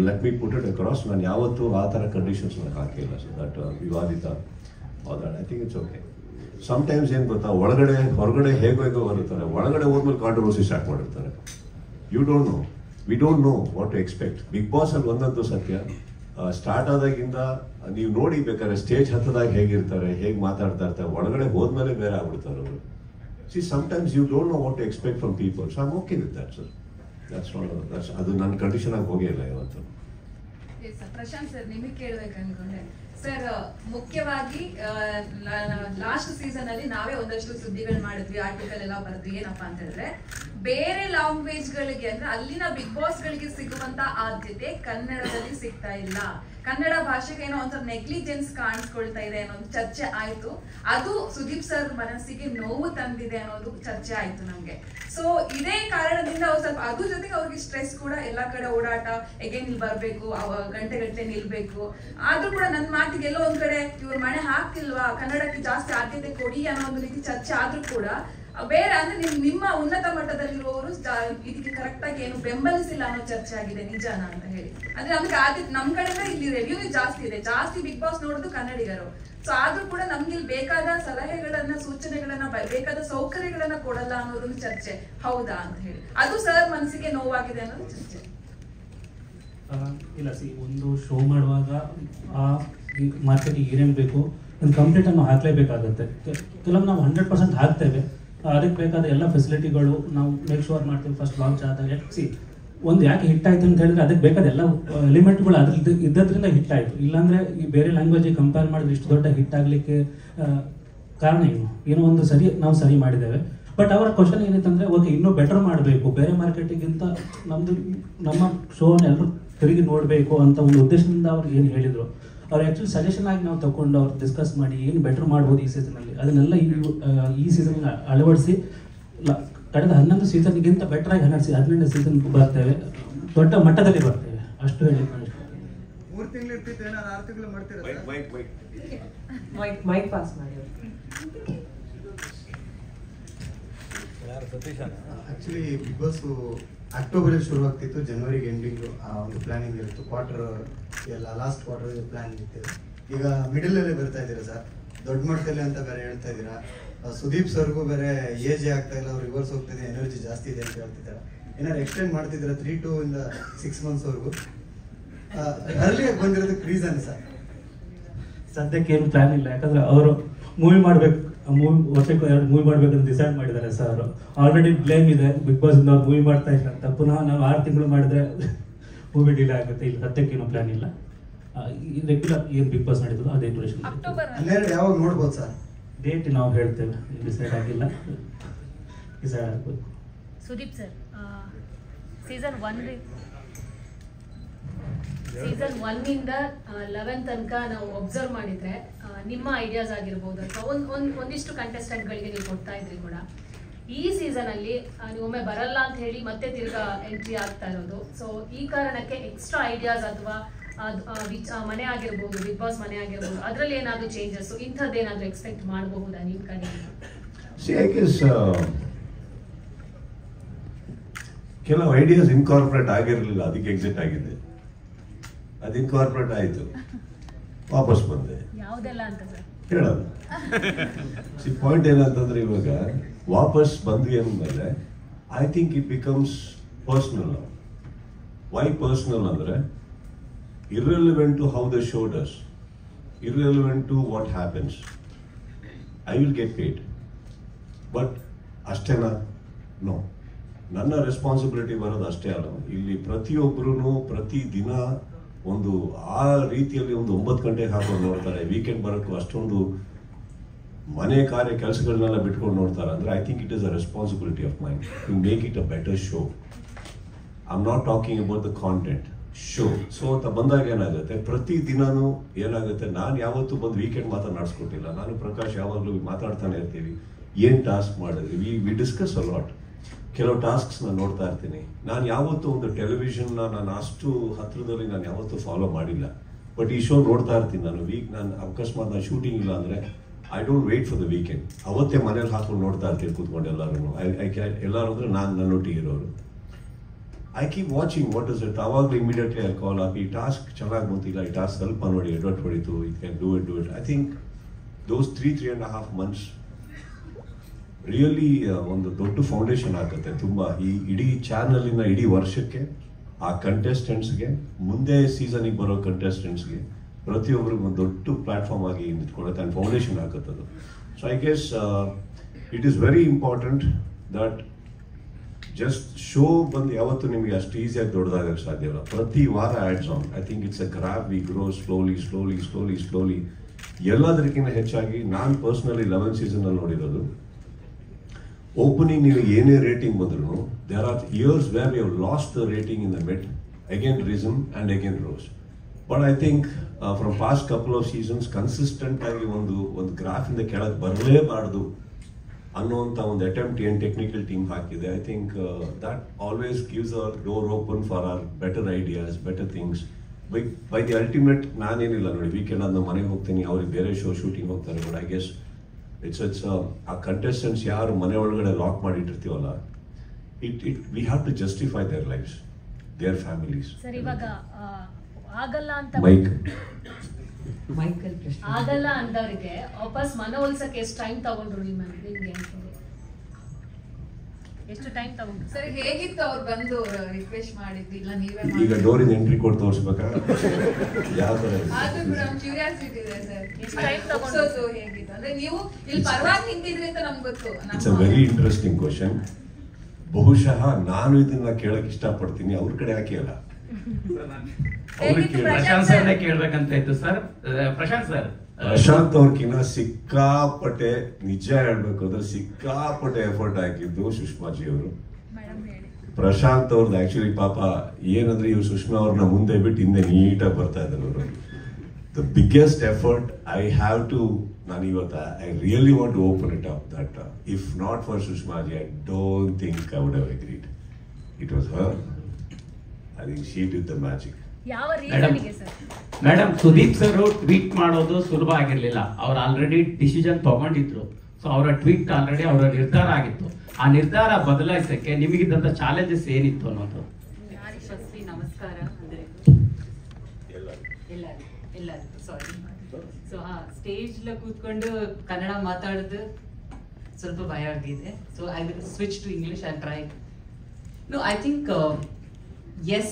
let me put it across. ನಾನು ಯಾವತ್ತೂ ಆ ಥರ ಕಂಡೀಷನ್ಸ್ ಹಾಕಿಲ್ಲ. ಸೊ ದಟ್ ವಿವಾದಿತ that I think it's okay. Sometimes ಏನು ಗೊತ್ತಾ, ಹೊರಗಡೆ ಹೇಗೋ ಬರುತ್ತಾರೆ, ಒಳಗಡೆ ಹೋದ್ಮೇಲೆ ಕಾಂಟ್ರವರ್ಸಿ ಸ್ಟಾರ್ಟ್ ಮಾಡಿರ್ತಾರೆ. You don't know, we don't know what to expect. Bigg Boss ಅಲ್ಲಿ ಒಂದಂತೂ ಸತ್ಯ, ಸ್ಟಾರ್ಟ್ ಆದಾಗಿಂದ ನೀವು ನೋಡಿ ಬೇಕಾದ್ರೆ ಸ್ಟೇಜ್ ಹತ್ತದಾಗ ಹೇಗಿರ್ತಾರೆ, ಹೇಗೆ ಮಾತಾಡ್ತಾ ಇರ್ತಾರೆ, ಒಳಗಡೆ ಹೋದ್ಮೇಲೆ ಬೇರೆ ಆಗ್ಬಿಡ್ತಾರೆ ಅವರು. See sometimes you don't know what to expect from people. So I am okay with that sir. ಅದು ನನ್ನ ಕಂಡೀಷನ್ ಆಗಿ ಹೋಗೇ ಇಲ್ಲ ಇವತ್ತು. ಪ್ರಶಾಂತ್ ಸರ್, ನಿಮಗೆ ಕೇಳ್ಬೇಕು ಅನ್ಕೊಂಡೆ ಸರ್. ಮುಖ್ಯವಾಗಿ ಲಾಸ್ಟ್ ಸೀಸನ್ ಅಲ್ಲಿ ನಾವೇ ಒಂದಷ್ಟು ಸುದ್ದಿಗಳು ಮಾಡಿದ್ವಿ, ಆರ್ಟಿಕಲ್ ಎಲ್ಲ ಬರೆದ್ವಿ. ಏನಪ್ಪಾ ಅಂತ ಹೇಳಿದ್ರೆ, ಬೇರೆ ಲ್ಯಾಂಗ್ವೇಜ್ ಗಳಿಗೆ ಅಂದ್ರೆ ಅಲ್ಲಿನ ಬಿಗ್ ಬಾಸ್ ಗಳಿಗೆ ಸಿಗುವಂತ ಆದ್ಯತೆ ಕನ್ನಡದಲ್ಲಿ ಸಿಗ್ತಾ ಇಲ್ಲ. ಕನ್ನಡ ಭಾಷೆಗೆ ಏನೋ ಒಂಥರ ನೆಗ್ಲಿಜೆನ್ಸ್ ಕಾಣಿಸ್ಕೊಳ್ತಾ ಇದೆ ಅನ್ನೋ ಒಂದು ಚರ್ಚೆ ಆಯ್ತು. ಅದು ಸುದೀಪ್ ಸರ್ ಮನಸ್ಸಿಗೆ ನೋವು ತಂದಿದೆ ಅನ್ನೋದು ಚರ್ಚೆ ಆಯ್ತು ನಮ್ಗೆ. ಸೊ ಇದೇ ಕಾರಣದಿಂದ ಅವ್ರು ಸ್ವಲ್ಪ ಅದ್ರ ಜೊತೆಗೆ ಅವ್ರಿಗೆ ಸ್ಟ್ರೆಸ್ ಕೂಡ, ಎಲ್ಲಾ ಕಡೆ ಓಡಾಟ, ಎಗೇನ್ ಇಲ್ಲಿ ಬರ್ಬೇಕು, ಗಂಟೆ ನಿಲ್ಬೇಕು. ಆದ್ರೂ ಕೂಡ ನನ್ನ ಮಾತಿಗೆ ಎಲ್ಲೋ ಒಂದ್ ಕಡೆ ಇವ್ರು ಮಣೆ ಹಾಕ್ತಿಲ್ವಾ, ಕನ್ನಡಕ್ಕೆ ಜಾಸ್ತಿ ಆದ್ಯತೆ ಕೊಡಿ ಅನ್ನೋ ಒಂದು ರೀತಿ ಚರ್ಚೆ ಆದ್ರೂ ಕೂಡ ಬೇರೆ ಅಂದ್ರೆ ನಿಮ್ಮ ಉನ್ನತ ಮಟ್ಟದಲ್ಲಿರುವವರು ಇದಕ್ಕೆ ಕರೆಕ್ಟ್ ಆಗಿ ಏನು ಬೆಂಬಲಿಸಿಲ್ಲ ಅನ್ನೋ ಚರ್ಚೆ ಆಗಿದೆ. ನಿಜಾನ ಅಂತ ಹೇಳಿ ಅಂದ್ರೆ ನಮ್ಗೆ ಆದ್ಯತೆ ನಮ್ ಕಡೆ ಇಲ್ಲಿ ರೆವ್ಯೂ ಜಾಸ್ತಿ ಇದೆ, ಜಾಸ್ತಿ ಬಿಗ್ ಬಾಸ್ ನೋಡುದು ಕನ್ನಡಿಗರು. ಸೊ ಆದ್ರೂ ಕೂಡ ನಮ್ಗೆ ಇಲ್ಲಿ ಬೇಕಾದ ಸಲಹೆಗಳನ್ನ, ಸೂಚನೆಗಳನ್ನ, ಬೇಕಾದ ಸೌಕರ್ಯಗಳನ್ನ ಕೊಡಲ್ಲ ಅನ್ನೋದೊಂದು ಚರ್ಚೆ. ಹೌದಾ ಅಂತ ಹೇಳಿ ಅದು ಸರ್ ಮನಸ್ಸಿಗೆ ನೋವಾಗಿದೆ ಅನ್ನೋದು ಚರ್ಚೆ. ಇಲ್ಲ ಸಿ, ಒಂದು ಶೋ ಮಾಡುವಾಗ ಆ ಮಾರ್ಕೆಟಿಗೆ ಏನೇನು ಬೇಕು ಒಂದು ಕಂಪ್ಲೀಟ್ ಅನ್ನು ಹಾಕಲೇಬೇಕಾಗುತ್ತೆ. ಕೆಲವೊಂದು ನಾವು 100% ಹಾಕ್ತೇವೆ, ಅದಕ್ಕೆ ಬೇಕಾದ ಎಲ್ಲ ಫೆಸಿಲಿಟಿಗಳು ನಾವು ಮೇಕ್ ಶೋರ್ ಮಾಡ್ತೀವಿ. ಫಸ್ಟ್ ಲಾಂಚ್ ಆದಾಗ ಒಂದು ಯಾಕೆ ಹಿಟ್ ಆಯ್ತು ಅಂತ ಹೇಳಿದ್ರೆ ಅದಕ್ಕೆ ಬೇಕಾದ ಎಲ್ಲ ಎಲಿಮೆಂಟ್ಗಳು ಅದ್ರದ್ದು ಇದ್ದದ್ರಿಂದ ಹಿಟ್ ಆಯಿತು. ಇಲ್ಲಾಂದರೆ ಈ ಬೇರೆ ಲ್ಯಾಂಗ್ವೇಜಿಗೆ ಕಂಪೇರ್ ಮಾಡಿದ್ರೆ ಇಷ್ಟು ದೊಡ್ಡ ಹಿಟ್ ಆಗಲಿಕ್ಕೆ ಕಾರಣ ಏನೋ ಒಂದು ನಾವು ಸರಿ ಮಾಡಿದ್ದೇವೆ. ಬಟ್ ಅವರ ಕ್ವಶನ್ ಏನಿತ್ತಂದರೆ, ಓಕೆ ಇನ್ನೂ ಬೆಟರ್ ಮಾಡಬೇಕು, ಬೇರೆ ಮಾರ್ಕೆಟಿಗಿಂತ ನಮ್ಮ ಶೋನ ಎಲ್ಲರೂ ತಿರುಗಿ ನೋಡಬೇಕು ಅಂತ ಒಂದು ಉದ್ದೇಶದಿಂದ ಅವ್ರು ಏನು ಹೇಳಿದರು, ಅವ್ರು ಆ್ಯಕ್ಚುಲಿ ಸಜೆಷನ್ ಆಗಿ ನಾವು ತಗೊಂಡು ಅವ್ರು ಡಿಸ್ಕಸ್ ಮಾಡಿ ಏನು ಬೆಟರ್ ಮಾಡ್ಬೋದು ಈ ಸೀಸನಲ್ಲಿ, ಅದನ್ನೆಲ್ಲ ಈ ಸೀಸನ್ಗೆ ಅಳವಡಿಸಿ ಕಳೆದ 11 ಸೀಸನ್ಗಿಂತ ಬೆಟರ್ ಆಗಿ 12 ಸೀಸನ್ ಬರ್ತೇವೆ, ದೊಡ್ಡ ಮಟ್ಟದಲ್ಲಿ ಬರ್ತೇವೆ. ಅಷ್ಟು ಹೇಳಿ 3 ತಿಂಗಳು ಇರ್ತಿತ್ತು, 6 ತಿಂಗಳು ಮಾಡ್ತೀರಾ? ಮೈಕ್ ಪಾಸ್ ಮಾಡಿ. ಆಕ್ಚುಲಿ ಬಿಗ್ ಬಾಸ್ ಅಕ್ಟೋಬರ್ ಶುರು ಆಗ್ತಿತ್ತು, ಜನವರಿಗೆ ಎಂಡಿಂಗ್ ಒಂದು ಪ್ಲಾನಿಂಗ್ ಇತ್ತು. ಕ್ವಾರ್ಟರ್ ಎಲ್ಲ ಲಾಸ್ಟ್ ಕ್ವಾರ್ಟರ್ ಪ್ಲಾನಿಂಗ್ ಇತ್ತು. ಈಗ ಮಿಡಲ್ ಅಲ್ಲೇ ಬರ್ತಾ ಇದ್ದೀರಾ ಸರ್, ದೊಡ್ಡ ಮಟ್ಟದಲ್ಲಿ ಅಂತ ಬೇರೆ ಹೇಳ್ತಾ ಇದ್ದೀರಾ. ಸುದೀಪ್ ಸರ್ಗೂ ಬೇರೆ ಏಜ್ ಆಗ್ತಾ ಇಲ್ಲ, ಅವ್ರು ರಿವರ್ಸ್ ಹೋಗ್ತಿದೆ, ಎನರ್ಜಿ ಜಾಸ್ತಿ ಇದೆ ಅಂತ ಹೇಳ್ತಿದ್ದಾರೆ. ಏನಾದ್ರು ಎಕ್ಸ್ಟೆಂಡ್ ಮಾಡ್ತಿದ್ದೀರಾ 3 to 6 months ವರೆಗೂ? ಅರ್ಲಿ ಬಂದಿರೋದಕ್ಕೆ ರೀಸನ್ ಸರ್? ಸದ್ಯಕ್ಕೆ ಏನು ಪ್ಲಾನ್ ಇಲ್ಲ, ಯಾಕಂದ್ರೆ ಅವರು ಮೂವಿ ಮಾಡ್ಬೇಕು, ವರ್ಷಕ್ಕೆ 2 ಮೂವಿ ಮಾಡ್ಬೇಕಂತ ಡಿಸೈಡ್ ಮಾಡಿದ್ದಾರೆ ಸರ್. ಆಲ್ರೆಡಿ ಬ್ಲೇಮ್ ಇದೆ ಬಿಗ್ ಬಾಸ್ ಇಂದ, ಅವ್ರು ಮೂವಿ ಮಾಡ್ತಾ ಇಲ್ಲ ಅಂತ. ಪುನಃ ನಾವು 6 ತಿಂಗಳು ಮಾಡಿದ್ರೆ ಮೂವಿ ಡಿಲೇ ಆಗುತ್ತೆ. ಇಲ್ಲಿ ಸದ್ಯಕ್ಕೆ ಏನೂ ಪ್ಲಾನ್ ಇಲ್ಲ. ರೆಗ್ಯುಲರ್ ಏನು ಬಿಗ್ ಬಾಸ್ ನಡೀತದೆ ಅದೇ ಡ್ಯೂರೇಷನ್. 12 ಯಾವಾಗ ನೋಡ್ಬೋದು ಸರ್? ಡೇಟ್ ನಾವು ಹೇಳ್ತೇವೆ, ಡಿಸೈಡ್ ಆಗಿಲ್ಲ, ಡಿಸೈಡ್ ಆಗ್ಬೋದು. ಸುದೀಪ್ ಸರ್, ಸೀಸನ್ 1 ಇಂದ 11 ತನಕ ನಾವು ಒಬ್ಸರ್ವ್ ಮಾಡಿದ್ರೆ ನಿಮ್ಮ ಐಡಿಯಾಸ್ ಆಗಿರ್ಬೋದು ಅಥವಾ ಒಂದಿಷ್ಟು ಕಂಟೆಸ್ಟೆಂಟ್ಗಳಿಗೆ ನೀವು ಕೊಡ್ತಾ ಇದ್ರಿ ಕೂಡ. ಈ ಸೀಸನ್ ಅಲ್ಲಿ ನೀವು ಒಮ್ಮೆ ಬರಲ್ಲ ಅಂತ ಹೇಳಿ ಮತ್ತೆ ತಿರ್ಗಾ ಎಂಟ್ರಿ ಆಗ್ತಾ ಇರೋದು. ಸೊ ಈ ಕಾರಣಕ್ಕೆ ಎಕ್ಸ್ಟ್ರಾ ಐಡಿಯಾಸ್ ಅಥವಾ ಮನೆ ಆಗಿರ್ಬೋದು, ಬಿಗ್ ಬಾಸ್ ಮನೆ ಆಗಿರ್ಬೋದು, ಅದರಲ್ಲಿ ಏನಾದ್ರು ಚೇಂಜಸ್ ಇಂಥದ್ದೇನಾದ್ರೂ ಎಕ್ಸ್ಪೆಕ್ಟ್ ಮಾಡಬಹುದಾ ನಿಮ್ಮ ಕಡೆಯಿಂದ? ಕೆಲವು ಐಡಿಯಾಸ್ ಇನ್ಕಾರ್ಪೊರೇಟ್ ಆಗಿರಲಿಲ್ಲ, ಅದಕ್ಕೆ ಎಕ್ಸಿಟ್ ಆಗಿದೆ. ಅದು ಇನ್ಕಾರ್ಪೊರೇಟ್ ಆಯಿತು, ವಾಪಸ್ ಬಂದೆ. ಯಾವುದೆಲ್ಲ ಅಂತ ಸರ್ ಹೇಳೋದು. ಪಾಯಿಂಟ್ ಏನಂತಂದ್ರೆ, ಇವಾಗ ವಾಪಸ್ ಬಂದ್ವಿ ಅಂದಮೇಲೆ I think it becomes personal. Why personal ಅಂದರೆ, irrelevant to how the show does, irrelevant to what happens. I will get paid. But ಅಷ್ಟೇನಾ? ನೋ. ನನ್ನ ರೆಸ್ಪಾನ್ಸಿಬಿಲಿಟಿ ಬರೋದು ಅಷ್ಟೇ ಅಲ್ಲ. ಇಲ್ಲಿ ಪ್ರತಿಯೊಬ್ಬರೂ ಪ್ರತಿ ದಿನ ಒಂದು ಆ ರೀತಿಯಲ್ಲಿ ಒಂದು 9 ಗಂಟೆಗೆ ಹಾಕೊಂಡು ನೋಡ್ತಾರೆ. ವೀಕೆಂಡ್ ಬರೋಕ್ಕೂ ಅಷ್ಟೊಂದು ಮನೆ ಕಾರ್ಯ ಕೆಲಸಗಳನ್ನೆಲ್ಲ ಬಿಟ್ಕೊಂಡು ನೋಡ್ತಾರೆ. ಅಂದರೆ I think it is a responsibility of mind to make it a better show. I am not talking about the content, show. So ಅಂತ ಬಂದಾಗ ಏನಾಗುತ್ತೆ, ಪ್ರತಿ ದಿನನೂ ಏನಾಗುತ್ತೆ, ನಾನು ಯಾವತ್ತೂ ಬಂದು ವೀಕೆಂಡ್ ಮಾತನಾಡಿಸ್ಕೊಟ್ಟಿಲ್ಲ. ನಾನು ಪ್ರಕಾಶ್ ಯಾವಾಗಲೂ ಮಾತಾಡ್ತಾನೆ ಇರ್ತೀವಿ. ಏನು ಟಾಸ್ಕ್ ಮಾಡಿದ್ವಿ, ವಿ ಡಿಸ್ಕಸ್ ಅ ಲಾಟ್. ಕೆಲವು ಟಾಸ್ಕ್ಸ್ ನಾನು ನೋಡ್ತಾ ಇರ್ತೀನಿ. ನಾನು ಯಾವತ್ತೂ ಒಂದು ಟೆಲಿವಿಷನ್ನ ನಾನು ಅಷ್ಟು ಹತ್ರದಲ್ಲಿ ನಾನು ಯಾವತ್ತೂ ಫಾಲೋ ಮಾಡಿಲ್ಲ. ಬಟ್ ಈ ಶೋ ನೋಡ್ತಾ ಇರ್ತೀನಿ ನಾನು. ನಾನು ಅಕಸ್ಮಾತ್ ನಾನು ಶೂಟಿಂಗ್ ಇಲ್ಲ ಅಂದರೆ I don't wait for the weekend. ಅವತ್ತೇ ಮನೇಲಿ ಹಾಕೊಂಡು ನೋಡ್ತಾ ಇರ್ತೀನಿ ಕೂತ್ಕೊಂಡು ಎಲ್ಲರೂ. ಎಲ್ಲರೂ ಅಂದರೆ ನಾನು ನನ್ನೊಟ್ಟಿಗೆ ಇರೋರು. I keep watching what is it. ಅವಾಗಲೂ ಇಮಿಡಿಯೇಟ್ಲಿ ಐ ಕಾಲ್ ಅಪ್. ಈ ಟಾಸ್ಕ್ ಚೆನ್ನಾಗಿ ಬಂತಿಲ್ಲ, ಈ ಟಾಸ್ಕ್ ಸ್ವಲ್ಪ ನೋಡಿ ಎಡವಟ್ ಹೊಡಿತು, it can do it. I think those 3.5 months really ಒಂದು ದೊಡ್ಡ ಫೌಂಡೇಶನ್ ಆಗುತ್ತೆ ತುಂಬ. ಈ ಇಡೀ ಚಾನಲಿನ ಇಡೀ ವರ್ಷಕ್ಕೆ, ಆ ಕಂಟೆಸ್ಟೆಂಟ್ಸ್ಗೆ, ಮುಂದೆ ಸೀಸನಿಗೆ ಬರೋ ಕಂಟೆಸ್ಟೆಂಟ್ಸ್ಗೆ ಪ್ರತಿಯೊಬ್ಬರಿಗೂ ಒಂದು ದೊಡ್ಡ ಪ್ಲಾಟ್ಫಾರ್ಮ್ ಆಗಿ ನಿಂತ್ಕೊಳ್ಳುತ್ತೆ ಆ್ಯಂಡ್ ಫೌಂಡೇಶನ್ ಆಗುತ್ತದು. So I guess it is very important that just show ಬಂದು ಯಾವತ್ತೂ ನಿಮಗೆ ಅಷ್ಟು ಈಸಿಯಾಗಿ ದೊಡ್ಡದಾಗಕ್ಕೆ ಸಾಧ್ಯ ಇಲ್ಲ. ಪ್ರತಿ ವಾರ ads on. I think it's a graph. We grow slowly. ಎಲ್ಲದಕ್ಕಿಂತ ಹೆಚ್ಚಾಗಿ ನಾನು ಪರ್ಸ್ನಲಿ 11 ಸೀಸನಲ್ಲಿ ನೋಡಿರೋದು, ಓಪನಿಂಗ್ ನೀವು ಏನೇ ರೇಟಿಂಗ್ ಬಂದ್ರು there are years where we have lost the rating in the mid, again resume and again rose. But I think from past couple of seasons consistent ಆಗಿ ಒಂದು ಗ್ರಾಫಿಂದ ಕೆಳಗೆ ಬರಲೇಬಾರ್ದು ಅನ್ನೋಂಥ ಒಂದು ಅಟೆಂಪ್ಟ್ ಏನು ಟೆಕ್ನಿಕಲ್ ಟೀಮ್ ಹಾಕಿದೆ. I think that always gives our door open for our better ideas, better things. By the ultimate ನಾನೇನಿಲ್ಲ ನೋಡಿ, ವೀಕೆಂಡ್ ಆದ ಮನೆಗೆ ಹೋಗ್ತೀನಿ, ಅವ್ರಿಗೆ ಬೇರೆ ಶೋ ಶೂಟಿಂಗ್ ಹೋಗ್ತಾರೆ. ಬಟ್ ಐ ಗೆಸ್ ಇಟ್ಸ್ ಆ ಕಂಟೆಸ್ಟೆಂಟ್ಸ್ ಯಾರು ಮನೆ ಒಳಗಡೆ ಲಾಕ್ ಮಾಡಿಟ್ಟಿರ್ತೀವಲ್ಲ, we have to justify their lives, their families. Sir, ಇವಾಗ ಆಗಲ್ಲ ಅಂತ ಮೈಕಲ್ ಪ್ರಶ್ನೆ ಆಗಲ್ಲ ಅಂತವರಿಗೆ ವಾಪಸ್ ಮನವೊಲಿಸಕ್ಕೆ ಎಷ್ಟು ಟೈಮ್ ತಗೊಂಡ್ರು ನಿಮ್ಗೆ? ಎಷ್ಟು ಟೈಮ್ ತಗೊಂಡ್ರು ಸರ್? ಹೇಗಿತ್ತು ಅವ್ರು ಬಂದು ರಿಕ್ವೆಸ್ಟ್ ಮಾಡಿದ್ದು, ಇಲ್ಲ ನೀವೇ ಈಗ ಡೋರಿನ ಎಂಟ್ರಿ ಕೋಡ್ ತೋರಿಸ್ಬೇಕಾ? ಯಾವ ತರ ಆದ್ರೂ ಕೂಡ ಕ್ಯೂರಿಯಾಸಿಟಿ ಇದೆ ಸರ್. ಎಷ್ಟು ಟೈಮ್ ತಗೊಂಡ್ರು? ಹೇಗಿತ್ತು ಅಂದ್ರೆ ನೀವು ಇಲ್ಲಿ ಪರವಾಗಿ ನಿಂತಿದ್ರಿ ಅಂತ ನಮ್ಗೆ ಗೊತ್ತು. It's a very interesting question. ಬಹುಶಃ ನಾನು ಇದನ್ನ ಕೇಳಕ್ ಇಷ್ಟಪಡ್ತೀನಿ, ಅವ್ರ ಕಡೆ ಯಾಕೆ ಅಲ್ಲ. ಪ್ರಶಾಂತ್ ಸರ್ನೇ ಕೇಳ್ಬೇಕಂತ ಇತ್ತು ಸರ್. ಪ್ರಶಾಂತ್ ಅವ್ರಕಿನ್ನ ಸಿಕ್ಕಾಪಟ್ಟೆ, ನಿಜ ಹೇಳ್ಬೇಕು ಅಂದ್ರೆ ಸಿಕ್ಕಾಪಟ್ಟೆ ಎಫರ್ಟ್ ಹಾಕಿದ್ದು ಸುಷ್ಮಾಜಿ ಅವರು. ಪ್ರಶಾಂತ್ ಅವ್ರದ್ದು ಆಕ್ಚುಲಿ ಪಾಪ ಏನಂದ್ರೆ ಇವ್ರು ಸುಷ್ಮಾ ಅವ್ರನ್ನ ಮುಂದೆ ಬಿಟ್ಟು ಹಿಂದೆ ನೀಟಾಗಿ ಬರ್ತಾ ಇದ್ದಾರೆ ಅವರು. The biggest effort I have to, ನಾನು ಇವತ್ತು I really want to open it up that if not for ಸುಷ್ಮಾಜಿ I don't think I would have agreed. It was her. I think she did the magic. ಯಾವ ರೀಸನ್ಗೆ sir? Madam, Sudeep sir tweet ಮಾಡೋದು ಸುಲಭ ಆಗಿರ್ಲಿಲ್ಲ. ಅವ್ರು ಆಲ್ರೆಡಿ ಡಿಸಿಷನ್ ತಗೊಂಡಿದ್ರು. ಸೊ ಅವರ ಟ್ವೀಟ್ ಆಲ್ರೆಡಿ ಅವರ ನಿರ್ಧಾರ ಆಗಿತ್ತು. ಆ ನಿರ್ಧಾರ ಬದಲಾಯಿಸಕ್ಕೆ ನಿಮಗಿದ್ದಂತ ಚಾಲೆಂಜಸ್ ಏನಿತ್ತು ಅನ್ನೋದು? ನಮಸ್ಕಾರ. ಅಂದ್ರೆ ಎಲ್ಲರೂ ಸಾರಿ. ಸೊ ಸ್ಟೇಜ್ ಕೂತ್ಕೊಂಡು ಕನ್ನಡ ಮಾತಾಡೋದು ಸ್ವಲ್ಪ ಭಯ ಆಗಿದೆ. So I will switch to English and try. No, I think yes,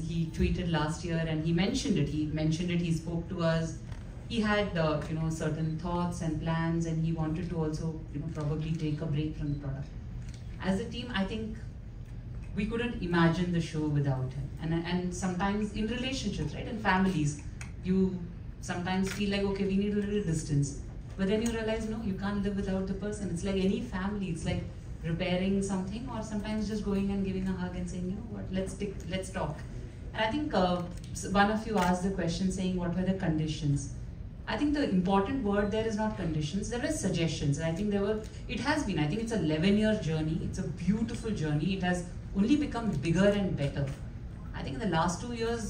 he tweeted last year and he mentioned it. He spoke to us. He had certain thoughts and plans, and he wanted to also probably take a break from the product. As a team, I think we couldn't imagine the show without him. And sometimes in relationships, right, in families, you sometimes feel like, okay, we need a little distance, but then you realize, no, you can't live without the person. It's like any family. It's like repairing something, or sometimes just going and giving a hug and saying, you know what, let's talk. And I think one of you asked the question saying what were the conditions. I think the important word there is not conditions, there were suggestions. And I think it has been, I think it's a 11-year journey. It's a beautiful journey. It has only become bigger and better. I think in the last 2 years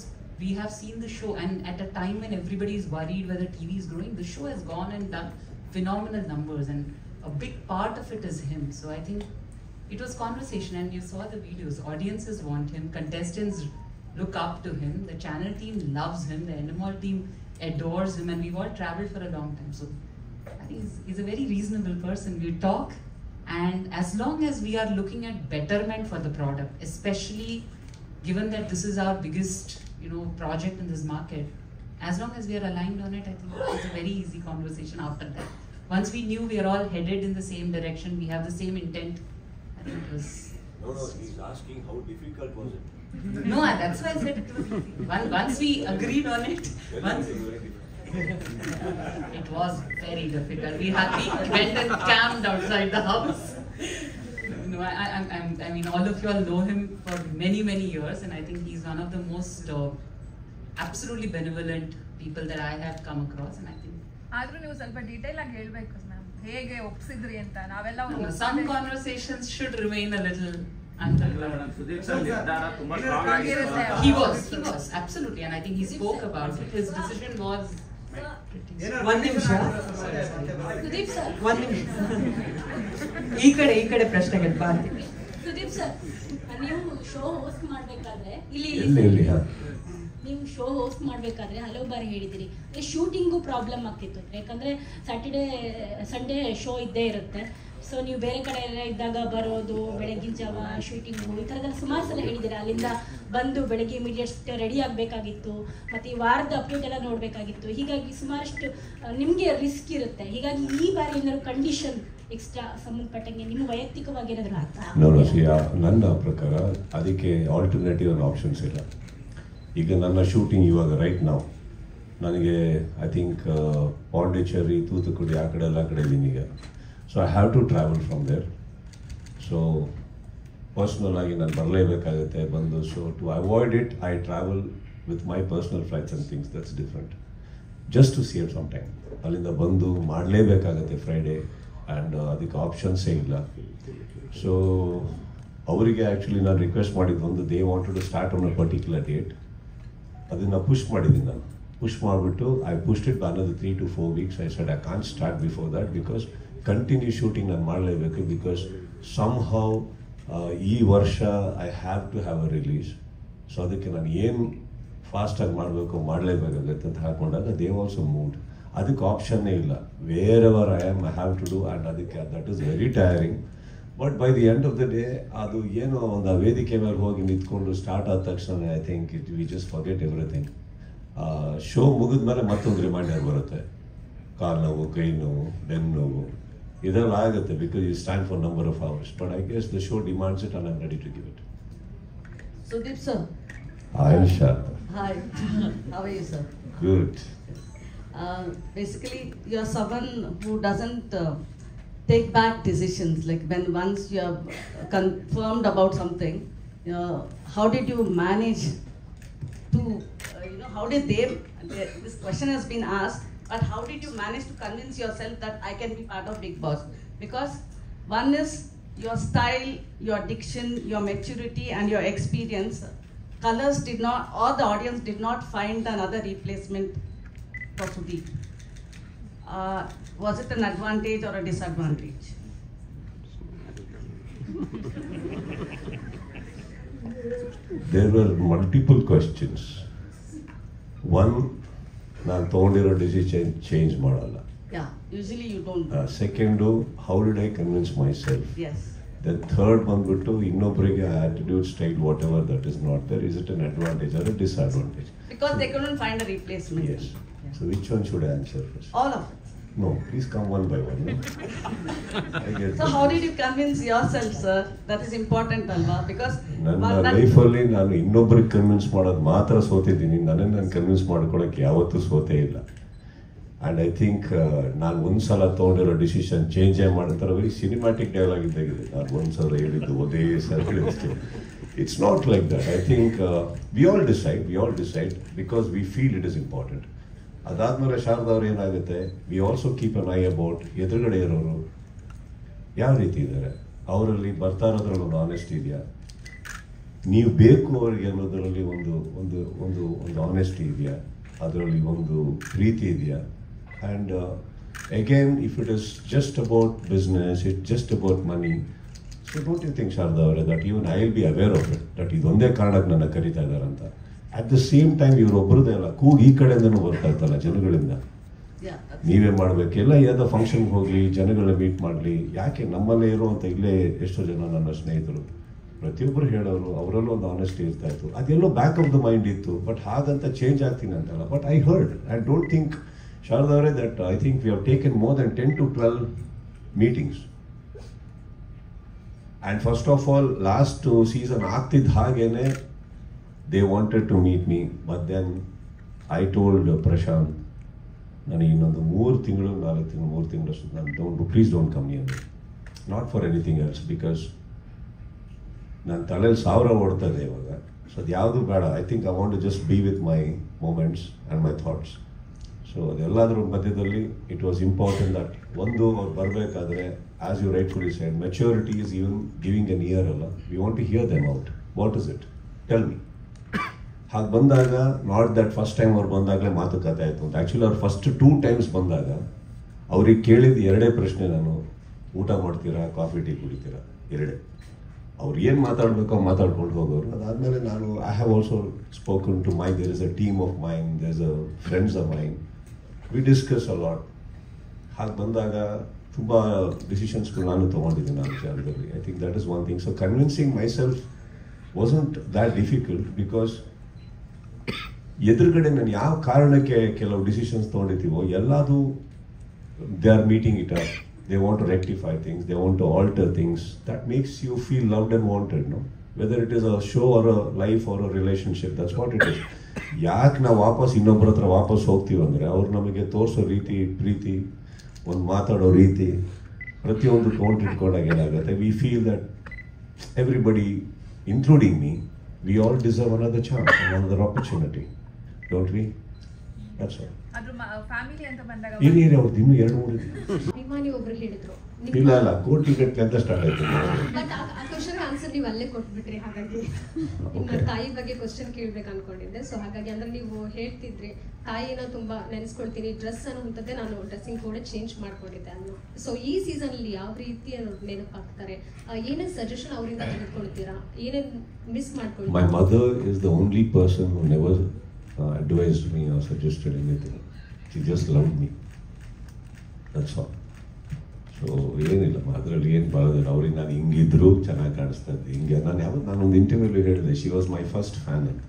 we have seen the show, and at a time when everybody is worried whether TV is growing, the show has gone and done phenomenal numbers, and a big part of it is him. So I think it was conversation, and you saw the videos. Audiences want him, contestants look up to him, the channel team loves him, the NMR team adores him, and we've all traveled for a long time. So I think he's a very reasonable person. We talk, and as long as we are looking at betterment for the product, especially given that this is our biggest project in this market, as long as we are aligned on it, I think it's a very easy conversation after that. Once we knew we are all headed in the same direction, we have the same intent, I think it was... No, he's asking how difficult was it? No, that's why I said it was easy. Once we agreed on it, it was very difficult. We went and camped outside the house. No, I mean, all of you all know him for many, many years, and I think he's one of the most absolutely benevolent people that I have come across, and I think... ಆದ್ರೂ ನೀವು ಸ್ವಲ್ಪ ಡೀಟೇಲ್ ಆಗಿ ಹೇಳ್ಬೇಕು ಮ್ಯಾಮ್, ಹೇಗೆ ಒಪ್ಸಿದ್ರಿ ಅಂತ. ನಾವೆಲ್ಲ some conversations should remain a little underground. He was absolutely, and I think he spoke about it. His decision was... ಒಂದ್ ನಿಮಿಷ, ಈ ಕಡೆ ಪ್ರಶ್ನೆಗೆ ಬರ್ತೀನಿ. ಸುದೀಪ್ ಸರ್, ನೀವು ಶೋ ಹೋಸ್ಟ್ ಮಾಡ್ಬೇಕಾದ್ರೆ ನೀವು ಶೋ ಹೋಸ್ಟ್ ಮಾಡಬೇಕಾದ್ರೆ ಹಲವು ಬಾರಿ ಹೇಳಿದಿರಿ ಶೂಟಿಂಗು ಪ್ರಾಬ್ಲಮ್ ಆಗ್ತಿತ್ತು. ಯಾಕಂದರೆ ಸ್ಯಾಟರ್ಡೇ ಸಂಡೇ ಶೋ ಇದ್ದೇ ಇರುತ್ತೆ. ಸೊ ನೀವು ಬೇರೆ ಕಡೆ ಎಲ್ಲ ಇದ್ದಾಗ ಬರೋದು, ಬೆಳಗಿನ ಜಾವ ಶೂಟಿಂಗು, ಈ ಥರದೆಲ್ಲ ಸುಮಾರು ಸಲ ಹೇಳಿದ್ದೀರಾ. ಅಲ್ಲಿಂದ ಬಂದು ಬೆಳಗ್ಗೆ ಇಮಿಡಿಯೇಟ್ ರೆಡಿ ಆಗಬೇಕಾಗಿತ್ತು, ಮತ್ತು ಈ ವಾರದ ಅಪ್ಡೇಟ್ ಎಲ್ಲ ನೋಡಬೇಕಾಗಿತ್ತು. ಹೀಗಾಗಿ ಸುಮಾರಷ್ಟು ನಿಮಗೆ ರಿಸ್ಕ್ ಇರುತ್ತೆ. ಹೀಗಾಗಿ ಈ ಬಾರಿ ಏನಾದ್ರು ಕಂಡೀಷನ್ ಎಕ್ಸ್ಟ್ರಾ ಸಂಬಂಧಪಟ್ಟಂಗೆ ನಿಮ್ಮ ವೈಯಕ್ತಿಕವಾಗಿ ಏನಾದರೂ ಆಗ್ತಾ? ನನ್ನ ಪ್ರಕಾರ ಅದಕ್ಕೆ ಆಲ್ಟರ್ನೇಟಿವ್ ಆಪ್ಷನ್ಸ್ ಇಲ್ಲ. ಈಗ ನನ್ನ ಶೂಟಿಂಗ್ ಇವಾಗ ರೈಟ್ ನಾವು ನನಗೆ ಐ ಥಿಂಕ್ ಪಾಂಡಿಚೇರಿ, ತೂತುಕುಡಿ ಆ ಕಡೆ ಎಲ್ಲ ಕಡೆ ಇದ್ದೀನಿ ಈಗ. So I have to travel from there. So personal ಆಗಿ ನಾನು ಬರಲೇಬೇಕಾಗುತ್ತೆ ಬಂದು. So to avoid it I travel with my personal flights and things. That's different. Just to save some time. ಅಲ್ಲಿಂದ ಬಂದು ಮಾಡಲೇಬೇಕಾಗತ್ತೆ ಫ್ರೈಡೇ, ಆ್ಯಂಡ್ ಅದಕ್ಕೆ ಆಪ್ಷನ್ಸೇ ಇಲ್ಲ. ಸೊ ಅವರಿಗೆ ಆ್ಯಕ್ಚುಲಿ ನಾನು ರಿಕ್ವೆಸ್ಟ್ ಮಾಡಿದ್ದು ಒಂದು, they wanted to start on a particular date. ಅದನ್ನು ಪುಷ್ ಮಾಡಿದ್ದೀನಿ ನಾನು. ಪುಷ್ ಮಾಡಿಬಿಟ್ಟು ಐ ಪುಷ್ಡ್ ಇಟ್ ಅನ್ನೋದು 3 to 4 weeks. I said I can't start before that because continue shooting ನಾನು ಮಾಡಲೇಬೇಕು. ಬಿಕಾಸ್ ಸಮ್ ಹೌ ಈ ವರ್ಷ I have to have a release. So ಅದಕ್ಕೆ ನಾನು ಏನು ಫಾಸ್ಟಾಗಿ ಮಾಡಬೇಕು ಮಾಡಲೇಬೇಕಾಗತ್ತೆ ಅಂತ ಹಾಕೊಂಡಾಗ ದೇ ಆಲ್ಸೋ ಮೂವ್ಡ್. ಅದಕ್ಕೆ ಆಪ್ಷನ್ನೇ ಇಲ್ಲ. Wherever I am I have to do, and ಅದಕ್ಕೆ that is very tiring. But by the end of the day ಅದು ಏನೋ ಒಂದು ಆ ವೇದಿಕೆ ಮೇಲೆ ಹೋಗಿ ನಿಂತ್ಕೊಂಡು ಸ್ಟಾರ್ಟ್ ಆದ ತಕ್ಷಣ I think we just forget everything. Show ಮುಗಿದ ಮೇಲೆ ಮತ್ತೊಂದು ರಿಮೈಂಡರ್ ಬರುತ್ತೆ, ಕಾಲು ನೋವು, ಕೈ ನೋವು, ಬೆನ್ನು ನೋವು, ಇದೆಲ್ಲ ಆಗುತ್ತೆ because you stand for number of hours. But I guess the show demands it and I am ready to give it. Sudeep sir. Hi Shah. Hi. How are you sir? Good. Basically you are someone who doesn't take back decisions. Like when once you have confirmed about something, how did you manage to how did this question has been asked, but how did you manage to convince yourself that I can be part of Bigg Boss? Because one is your style, your diction, your maturity and your experience. Colors did not, or the audience did not find another replacement for Sudeep. Was it an advantage or a disadvantage? There were multiple questions. One, ನಾನು ತೊಗೊಂಡಿರೋ ಡಿಸಿಷನ್ ಚೇಂಜ್ ಮಾಡಲ್ಲ. Yeah, usually you don't. Second, how did I convince myself? Yes. Then third ಬಂದ್ಬಿಟ್ಟು ಇನ್ನೊಬ್ಬರಿಗೆ attitude, style, whatever that is not there, is it an advantage or a disadvantage? Because they couldn't find a replacement. Yes. So which one should I answer first? All of it. No, please come one by one. No? So how did you convince yourself, sir? That is important, alva, because ನನ್ನ ಲೈಫಲ್ಲಿ ನಾನು ಇನ್ನೊಬ್ಬರಿಗೆ ಕನ್ವಿನ್ಸ್ ಮಾಡೋದು ಮಾತ್ರ ಸೋತಿದ್ದೀನಿ. ನನ್ನನ್ನು ನಾನು ಕನ್ವಿನ್ಸ್ ಮಾಡ್ಕೊಳಕ್ಕೆ ಯಾವತ್ತೂ ಸೋತೇ ಇಲ್ಲ. ಆ್ಯಂಡ್ ಐ ಥಿಂಕ್ ನಾನು ಒಂದ್ಸಲ ತೊಗೊಂಡಿರೋ ಡಿಸಿಷನ್ ಚೇಂಜೇ ಮಾಡ್ತಾರೆ. ವೆರಿ ಸಿನಿಮ್ಯಾಟಿಕ್ ಡೈಲಾಗ್ ಇದ್ದಾಗಿದೆ. ನಾನು ಒಂದ್ಸಲ ಹೇಳಿದ್ದು ಒಂದೇ ಸಲ ಹೇಳಿಸ್ತೀನಿ. It's not like that. I think we all decide because we feel it is important. ಅದಾದ್ಮೇಲೆ ಶಾರದವ್ರು ಏನಾಗುತ್ತೆ, we also keep an eye about ಎದುರುಗಡೆ ಇರೋರು ಯಾವ ರೀತಿ ಇದ್ದಾರೆ, ಅವರಲ್ಲಿ ಬರ್ತಾ ಇರೋದ್ರಲ್ಲಿ ಒಂದು ಆನೆಸ್ಟ್ ಇದೆಯಾ, ನೀವು ಬೇಕು ಅವರಿಗೆ ಅನ್ನೋದರಲ್ಲಿ ಒಂದು ಒಂದು ಒಂದು ಒಂದು ಆನೆಸ್ಟಿ ಇದೆಯಾ, ಅದರಲ್ಲಿ ಒಂದು ಪ್ರೀತಿ ಇದೆಯಾ. And again if it is just about business, it just about money, so don't you think Sharada ಅವರೇ that even I will be aware of it, that ಇದೊಂದೇ ಕಾರಣಕ್ಕೆ ನನ್ನ ಕರೀತಾ ಇದ್ದಾರಂತ. ಅಟ್ ದ ಸೇಮ್ ಟೈಮ್ ಇವರೊಬ್ಬರದೇ ಅಲ್ಲ, ಕೂಗು ಈ ಕಡೆಯಿಂದನೂ ಬರ್ತಾ ಇರ್ತಲ್ಲ ಜನಗಳಿಂದ, ನೀವೇ ಮಾಡಬೇಕೆಲ್ಲ. ಯಾವುದೋ ಫಂಕ್ಷನ್ಗೆ ಹೋಗಲಿ, ಜನಗಳ ಮೀಟ್ ಮಾಡಲಿ, ಯಾಕೆ ನಮ್ಮಲ್ಲೇ ಇರುವಂಥ ಇಲ್ಲೇ ಎಷ್ಟೋ ಜನ ನನ್ನ ಸ್ನೇಹಿತರು ಪ್ರತಿಯೊಬ್ಬರು ಹೇಳೋರು, ಅವರಲ್ಲೂ ಒಂದು ಆನೆಸ್ಟಿ ಇರ್ತಾ ಇತ್ತು. ಅದೆಲ್ಲೋ ಬ್ಯಾಕ್ ಆಫ್ ದ ಮೈಂಡ್ ಇತ್ತು, ಬಟ್ ಹಾಗಂತ ಚೇಂಜ್ ಆಗ್ತೀನಿ ಅಂತಲ್ಲ. But I heard, I don't think Sharada ಅವರೇ that I think we have taken more than 10 to 12 meetings. And first of all, last season ಆಗ್ತಿದ್ದ ಹಾಗೇನೆ they wanted to meet me, but then I told Prashant, ನನಗೆ ಇನ್ನೊಂದು 3 ತಿಂಗಳು 4 ತಿಂಗಳು ನಾನು please don't come near me, not for anything else, because ನನ್ನ ತಲೆಯಲ್ಲಿ 1000 ಓಡ್ತಾ ಇದೆ ಇವಾಗ. ಸೊ ಅದು ಯಾವುದು ಬೇಡ. I think I want to just be with my moments and my thoughts. So ಅದೆಲ್ಲದ್ರ ಮಧ್ಯದಲ್ಲಿ ಇಟ್ ವಾಸ್ ಇಂಪಾರ್ಟೆಂಟ್ ದಟ್ ಒಂದು ಅವ್ರು ಬರಬೇಕಾದ್ರೆ, as you rightfully said, maturity is even giving an ear ಅಲ್ಲ. We want to hear them out, what is it, tell me. ಹಾಗೆ ಬಂದಾಗ ನಾಟ್ ದಟ್ ಫಸ್ಟ್ ಟೈಮ್ ಅವ್ರು ಬಂದಾಗಲೇ ಮಾತುಕತೆ ಆಯಿತು ಅಂತ. ಆ್ಯಕ್ಚುಲಿ ಅವ್ರು ಫಸ್ಟ್ 2 times ಬಂದಾಗ ಅವ್ರಿಗೆ ಕೇಳಿದ್ದು 2 ಪ್ರಶ್ನೆ ನಾನು, ಊಟ ಮಾಡ್ತೀರಾ, ಕಾಫಿ ಟೀ ಕುಡಿತೀರಾ, 2. ಅವ್ರು ಏನು ಮಾತಾಡಬೇಕೋ ಮಾತಾಡ್ಕೊಂಡು ಹೋಗೋರು. ಅದಾದಮೇಲೆ ನಾನು I have also spoken to my, there is a team of mine, there is a friends of mine, we discuss a lot. ಹಾಗೆ ಬಂದಾಗ ತುಂಬ ಡಿಸಿಷನ್ಸ್ಗಳು ನಾನು ತೊಗೊಂಡಿದ್ದೀನಿ ಆ ವಿಚಾರದಲ್ಲಿ. I think that is one thing. So convincing myself wasn't that difficult, because ಎದುರುಗಡೆ ನಾನು ಯಾವ ಕಾರಣಕ್ಕೆ ಕೆಲವು ಡಿಸಿಷನ್ಸ್ ತೊಗೊಂಡಿರ್ತೀವೋ ಎಲ್ಲದು they are meeting it up. They want to rectify things, they want to alter things. That makes you feel loved and wanted, no? Whether it is a show or a life or a relationship, that's what it is. ಯಾಕೆ ನಾವು ವಾಪಸ್ ಇನ್ನೊಬ್ಬರ ಹತ್ರ ವಾಪಸ್ ಹೋಗ್ತೀವಿ ಅಂದರೆ, ಅವ್ರು ನಮಗೆ ತೋರಿಸೋ ರೀತಿ, ಪ್ರೀತಿ, ಒಂದು ಮಾತಾಡೋ ರೀತಿ, ಪ್ರತಿಯೊಂದು ಕೌಂಟ್ ಇಟ್ಕೊಂಡಾಗ ಏನಾಗುತ್ತೆ, we feel that everybody, including me, we all deserve another chance, another opportunity, don't we? That's all. ಅದ್ರ ಫ್ಯಾಮಿಲಿ ಅಂತ ಬಂದಾಗ ಏನೇರಿ ಅವ್ರದ್ದು ಇನ್ನೂ 2-3 ಅಭಿಮಾನಿ ಒಬ್ರು ಹೇಳಿದ್ರು, ಇಲ್ಲ ಕೋಟಿ ಗಟ್ಟಲೆ ಅಂತ ಸ್ಟಾರ್ಟ್ ಆಯ್ತು. ಬಟ್ ಆ ಕ್ವಶನ್ ಆನ್ಸರ್ ನೀವು ಅಲ್ಲೇ ಕೊಟ್ಬಿಟ್ರಿ. ಹಾಗಾಗಿ ನಿಮ್ಮ ತಾಯಿ ಬಗ್ಗೆ ಕ್ವಶನ್ ಕೇಳ್ಬೇಕು ಅನ್ಕೊಂಡಿದ್ದೆ. ಸೊ ಹಾಗಾಗಿ ಅಂದ್ರೆ ನೀವು ಹೇಳ್ತಿದ್ರಿ, ತಾಯಿನ ತುಂಬಾ ನೆನೆಸ್ಕೊಳ್ತೀನಿ, ಡ್ರೆಸ್ ಅನ್ನೋಂಥದ್ದೇ ನಾನು ಡ್ರೆಸ್ಸಿಂಗ್ ಕೂಡ ಚೇಂಜ್ ಮಾಡ್ಕೊಂಡಿದ್ದೆ ಅನ್ನೋ. ಸೊ ಈ ಸೀಸನ್ ಅಲ್ಲಿ ಯಾವ ರೀತಿ ನೆನಪಾಗ್ತಾರೆ, ಏನೇನು ಸಜೆಷನ್ ಅವರಿಂದ ತೆಗೆದುಕೊಳ್ತೀರಾ, ಏನೇನು miss ಮಾಡ್ಕೊಳ್ತೀರಾ? My mother is the only person who never advised me or suggested anything. She just loved me. That's all. So ಏನಿಲ್ಲ ಅದರಲ್ಲಿ ಏನು ಬರೋದಿಲ್ಲ. ಅವ್ರಿಗೆ ನಾನು ಹಿಂಗಿದ್ರು ಚೆನ್ನಾಗಿ ಕಾಣಿಸ್ತಾ ಇದ್ದೆ, ಹಿಂಗೆ ನಾನೊಂದು ಇಂಟರ್ವ್ಯೂಲಿ ಹೇಳಿದೆ, she was my first fan ಅಂತ.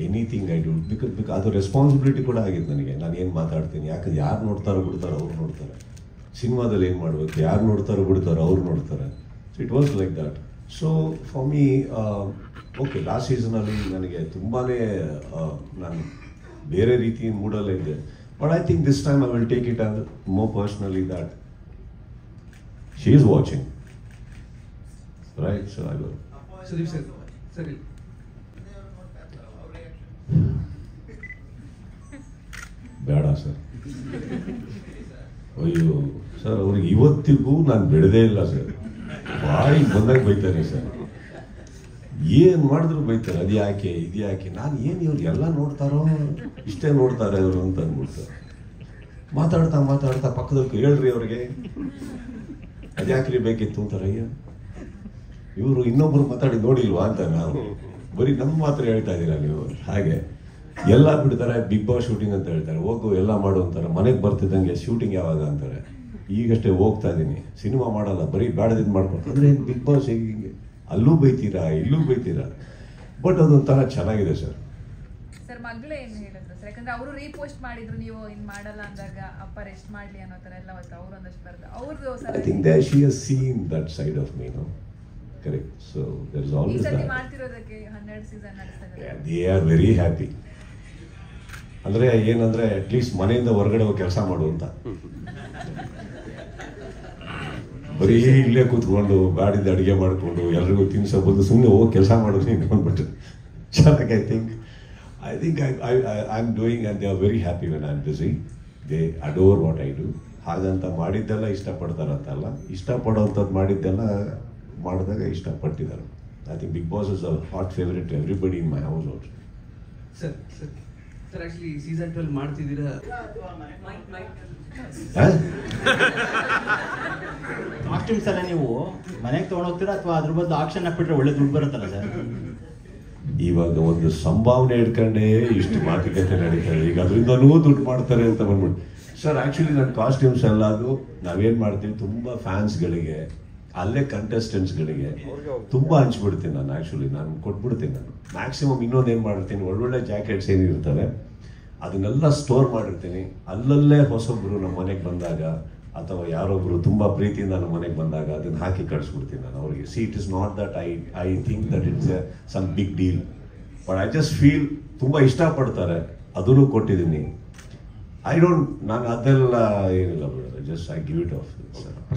ಎನಿಥಿಂಗ್ ಐ ಡೂ ಬಿಕಾಸ್ ಅದು ರೆಸ್ಪಾನ್ಸಿಬಿಲಿಟಿ ಕೂಡ ಆಗಿತ್ತು ನನಗೆ. ನಾನು ಏನು ಮಾತಾಡ್ತೀನಿ, ಯಾಕಂದ್ರೆ ಯಾರು ನೋಡ್ತಾರೋ ಬಿಡ್ತಾರೋ ಅವ್ರು ನೋಡ್ತಾರೆ. ಸಿನಿಮಾದಲ್ಲಿ ಏನು ಮಾಡಬೇಕು, ಯಾರು ನೋಡ್ತಾರೋ ಬಿಡ್ತಾರೋ ಅವ್ರು ನೋಡ್ತಾರೆ. So it was like that. So for me okay, last ಸೀಸನಲ್ಲಿ ನನಗೆ ತುಂಬಾ ನಾನು ಬೇರೆ ರೀತಿ ಮೂಡಲ್ಲೇ ಇದ್ದೆ. But I think this time I will take it as more personally that she is watching, right? So I will. Sudeep sir, sorry. ಬೇಡ ಸರ್. ಅಯ್ಯೋ ಸರ್, ಅವ್ರಿಗೆ ಇವತ್ತಿಗೂ ನಾನು ಬಿಡದೇ ಇಲ್ಲ ಸರ್. ಬಾಯಿಗೆ ಬಂದಾಗ ಬೈತಾರೆ ಸರ್, ಏನು ಮಾಡಿದ್ರು ಬೈತಾರೆ. ಅದು ಯಾಕೆ, ಇದು ಯಾಕೆ, ನಾನು ಏನು ಇವ್ರು ಎಲ್ಲ ನೋಡ್ತಾರೋ, ಇಷ್ಟೇ ನೋಡ್ತಾರೆ ಇವರು ಅಂತ ಅಂದ್ಬಿಡ್ತಾರೆ. ಮಾತಾಡ್ತಾ ಮಾತಾಡ್ತಾ ಪಕ್ಕದಲ್ಲಿ ಹೇಳ್ರಿ ಅವ್ರಿಗೆ, ಅದ್ಯಾಕ್ರಿ ಬೇಕಿತ್ತು ಅಂತಾರೆ. ಅಯ್ಯ, ಇವರು ಇನ್ನೊಬ್ರು ಮಾತಾಡಿ ನೋಡಿಲ್ವಾ ಅಂತ. ನಾವು ಬರೀ ನಮ್ಮ ಮಾತ್ರ ಹೇಳ್ತಾ ಇದ್ದೀರಾ ನೀವು. ಹಾಗೆ ಎಲ್ಲ ಬಿಡ್ತಾರೆ, ಬಿಗ್ ಬಾಸ್ ಶೂಟಿಂಗ್ ಅಂತ ಹೇಳ್ತಾರೆ, ಹೋಗು ಎಲ್ಲ ಮಾಡು ಅಂತಾರೆ. ಮನೆಗೆ ಬರ್ತಿದ್ದಂಗೆ ಶೂಟಿಂಗ್ ಯಾವಾಗ ಅಂತಾರೆ. ಈಗಷ್ಟೇ ಹೋಗ್ತಾ ಇದ್ದೀನಿ, ಸಿನಿಮಾ ಮಾಡಲ್ಲ, ಬರೀ ಬೇಡದಿದ್ದು ಮಾಡ್ಕೊಂಡು ಅಂದರೆ ಬಿಗ್ ಬಾಸ್ ಹೇಗೆ ಹಿಂಗೆ, ಅಲ್ಲೂ ಬೈತೀರಾ ಇಲ್ಲೂ ಬೈತೀರಾ. ಬಟ್ ಅದೊಂಥರ ಚೆನ್ನಾಗಿದೆ ಸರ್. ಸರ್ ಮಗಳು ಏನು ಹೇಳಿದ್ರು ಸರ್, ಯಾಕಂದ್ರೆ ಅವರು ರೀಪೋಸ್ಟ್ ಮಾಡಿದ್ರು, ನೀವು ಇನ್ ಮಾಡಲ್ಲ ಅಂದಾಗ ಅಪ್ಪ ರೆಸ್ಟ್ ಮಾಡ್ಲಿ ಅನ್ನೋ ತರ ಎಲ್ಲ ಅವತ್ತು ಅವ್ರು ಒಂದಷ್ಟು ಬರ್ತದೆ ಅವ್ರದ್ದು. I think that she has seen that side of me, no? Correct. So there is always that. ಮಾಡ್ತಿರೋದಕ್ಕೆ 12 season ನಡೆಸ್ತಾ ಇದ್ದಾರೆ. They are very happy. ಅಂದ್ರೆ ಏನಂದ್ರೆ ಅಟ್ ಲೀಸ್ಟ್ ಮನೆಯಿಂದ ಹೊರಗಡೆ ಹೋಗಿ ಕೆಲಸ ಮಾಡು ಅಂತ. ಬರೀ ಇಲ್ಲೇ ಕೂತ್ಕೊಂಡು ಬಾಡಿದ ಅಡುಗೆ ಮಾಡಿಕೊಂಡು ಎಲ್ರಿಗೂ ತಿನ್ಸೋ ಬದಲು ಸುಮ್ಮನೆ ಹೋಗಿ ಕೆಲಸ ಮಾಡೋದು ನೀನು ಅಂದ್ಬಿಟ್ಟು ಚೆನ್ನಾಗಿ. I think I'm doing, and they are very happy when I'm busy. They adore what I do. ಹಾಗಂತ ಮಾಡಿದ್ದೆಲ್ಲ ಇಷ್ಟಪಡ್ತಾರಂತಲ್ಲ, ಇಷ್ಟಪಡೋಂಥದ್ದು ಮಾಡಿದ್ದೆಲ್ಲ ಮಾಡಿದಾಗ ಇಷ್ಟಪಟ್ಟಿದ್ದಾರೆ. I think Bigg Boss is a hot favourite everybody in my house also. Sir actually season 12 ಮಾಡ್ತಿದ್ದೀರಾ? ಕಾಸ್ಟ್ಯೂಮ್ಸ್ ಎಲ್ಲ ನೀವು ಮನೆಗೆ ತೊಗೊಂಡೋಗ್ತೀರಾ ಅಥವಾ ಅದ್ರ ಬದಲು ಆಕ್ಷನ್ ಹಾಕ್ಬಿಟ್ರೆ ಒಳ್ಳೆ ದುಡ್ಡು ಬರುತ್ತಲ್ಲ ಸರ್? ಇವಾಗ ಒಂದು ಸಂಭಾವನೆ ಇಟ್ಕೊಂಡೇ ಇಷ್ಟು ಮಾತುಕತೆ ನಡೀತಾರೆ. ಈಗ ಅದರಿಂದನೂ ದುಡ್ಡು ಮಾಡ್ತಾರೆ ಅಂತ ಬಂದ್ಬಿಟ್ಟು ಸರ್. ಆ್ಯಕ್ಚುಲಿ ನನ್ನ ಕಾಸ್ಟ್ಯೂಮ್ಸ್ ಎಲ್ಲ ಅದು ನಾವೇನು ಮಾಡ್ತೀವಿ, ತುಂಬ ಫ್ಯಾನ್ಸ್ಗಳಿಗೆ ಅಲ್ಲೇ ಕಂಟೆಸ್ಟೆಂಟ್ಸ್ಗಳಿಗೆ ತುಂಬ ಹಂಚ್ಬಿಡ್ತೀನಿ ನಾನು. ಆ್ಯಕ್ಚುಲಿ ನಾನು ಕೊಟ್ಬಿಡ್ತೀನಿ. ನಾನು ಮ್ಯಾಕ್ಸಿಮಮ್ ಇನ್ನೊಂದೇನು ಮಾಡಿರ್ತೀನಿ, ಒಳ್ಳೊಳ್ಳೆ ಜಾಕೆಟ್ಸ್ ಏನಿರ್ತವೆ ಅದನ್ನೆಲ್ಲ ಸ್ಟೋರ್ ಮಾಡಿರ್ತೀನಿ. ಅಲ್ಲಲ್ಲೇ ಹೊಸೊಬ್ಬರು ನಮ್ಮ ಮನೆಗೆ ಬಂದಾಗ ಅಥವಾ ಯಾರೊಬ್ಬರು ತುಂಬ ಪ್ರೀತಿಯಿಂದ ನಮ್ಮ ಮನೆಗೆ ಬಂದಾಗ ಅದನ್ನು ಹಾಕಿ ಕಳಿಸ್ಬಿಡ್ತೀನಿ ನಾನು ಅವ್ರಿಗೆ. See it is not that I think that it's some big deal, but I just feel ತುಂಬ ಇಷ್ಟಪಡ್ತಾರೆ, ಅದನ್ನು ಕೊಟ್ಟಿದ್ದೀನಿ. ನಾನು ಅದೆಲ್ಲ ಏನಿಲ್ಲ ಬಿಡೋದು, just I give it off.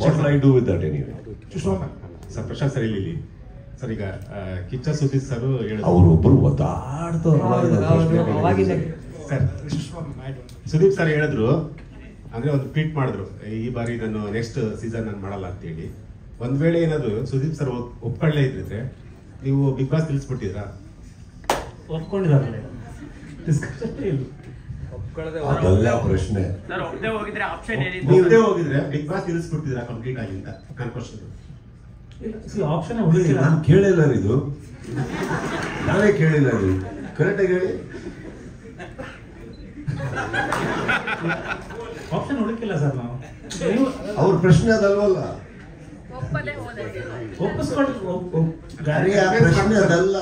What I do with that anyway. Sir Prashanth sir ಇಲ್ಲಿ ಸರ್ ಈಗ ಕಿಚ್ಚ ಸುದೀಪ್ ಸರ್ ಅವರೊಬ್ಬರು ಒದ್ದಾಡ್ತಾರೆ ಸರ್. ಸುದೀಪ್ ಸರ್ ಹೇಳಿದ್ರು ಅಂದ್ರೆ ಒಂದು ಟ್ವೀಟ್ ಮಾಡಿದ್ರು, ಈ ಬಾರಿ ನಾನು ನೆಕ್ಸ್ಟ್ ಸೀಸನ್ ನಾನು ಮಾಡಲ್ಲ ಅಂತೇಳಿ. ಒಂದ್ ವೇಳೆ ಏನಾದ್ರು ಸುದೀಪ್ ಸರ್ ಒಪ್ಕೊಳ್ಳೇ ಇದ್ರೆ ನೀವು ಬಿಗ್ ಬಾಸ್ ತಿಳಿಸ್ಬಿಟ್ಟಿದ್ರಾ? ಒಪ್ಕೊಂಡಿದ್ದಾರೆ. ಅದೆಲ್ಲ ಪ್ರಶ್ನೆ. ನೀವೇ ಹೋಗಿದ್ರೆ ಬಿಗ್ ಬಾಸ್ ತಿಳಿಸ್ಬಿಡ್ತಿದ್ರಾ ಕಂಪ್ಲೀಟ್ ಆಗಿ ಅಂತ ನನ್ನ ಕ್ವಶನ್. ಆಪ್ಷನ್ ನಾನು ಕೇಳಿಲ್ಲ ಇದು, ನಾನೇ ಕೇಳಿಲ್ಲ ಇದು. ಕರೆಕ್ಟಾಗಿ ಹೇಳಿ. ಆಪ್ಷನ್ ಹುಡುಕಿಲ್ಲ ಸರ್ ನಾವು. ಅವ್ರ ಪ್ರಶ್ನೆ ಅದಲ್ವಲ್ಲ, ಪ್ರಶ್ನೆ ಅದಲ್ಲ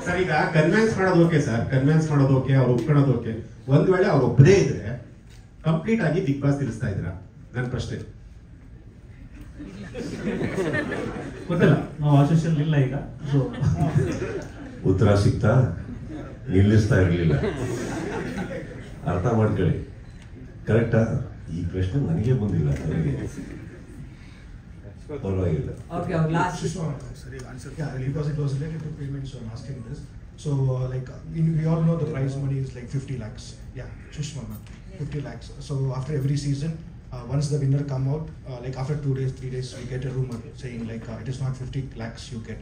ಸರ್. ಈಗ ಕನ್ವಿನ್ಸ್ ಮಾಡೋದು ಓಕೆ ಸರ್, ಕನ್ವಿನ್ಸ್ ಮಾಡೋದು ಓಕೆ, ಅವ್ರು ಒಪ್ಕೊಳ್ಳೋದು ಓಕೆ. ಒಂದ್ ವೇಳೆ ಅವ್ರು ಒಪ್ಪದೇ ಇದ್ರೆ ಕಂಪ್ಲೀಟ್ ಆಗಿ ಬಿಗ್ ಬಾಸ್ ತಿಳಿಸ್ತಾ ಇದ್ರ ನನ್ನ ಪ್ರಶ್ನೆ. ಗೊತ್ತಿಲ್ಲ, ನಾವು ಆಶೋಷನ್ ಇಲ್ಲ ಈಗ. ಉತ್ತರ ಸಿಗ್ತಾ ನಿಲ್ಲಿಸ್ತಾ ಇರಲಿಲ್ಲ. ಅರ್ಥ ಮಾಡ್ಕೊಳ್ಳಿ. ಕರೆಕ್ಟಾ? ಈ ಪ್ರಶ್ನೆ ನನಗೆ ಬಂದಿಲ್ಲ, ನನಗೆ ಪರವಾಗಿಲ್ಲ. Because it was related to payments, so I'm asking this. So, we all know the prize money is like 50 lakhs. Yeah, Sushma, 50 lakhs. So, after every season, once the winner come out, after 2 days, 3 days, we get a rumor saying it is not 50 lakhs you get.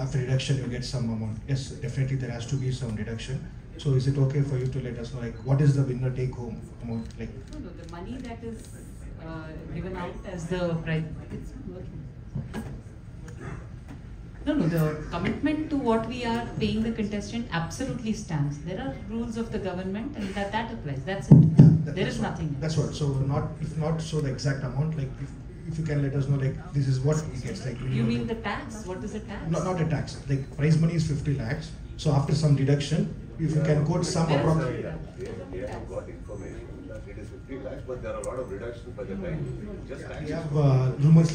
After deduction, you get some amount. Yes, definitely there has to be some deduction. So, is it okay for you to let us know, what is the winner take home amount? No, the money that is given out as the prize. It's working. No, the commitment to what we are paying the contestant absolutely stands. There are rules of the government and that applies. That's it. There is nothing else. That's what. So if not so the exact amount, if you can let us know, this is what he gets. You mean the tax? What is the tax? No, not a tax. Prize money is 50 lakhs. So after some deduction, if you can quote some approximate. They have got information that it is 50 lakhs, but there are a lot of reductions by the time. Just we have rumors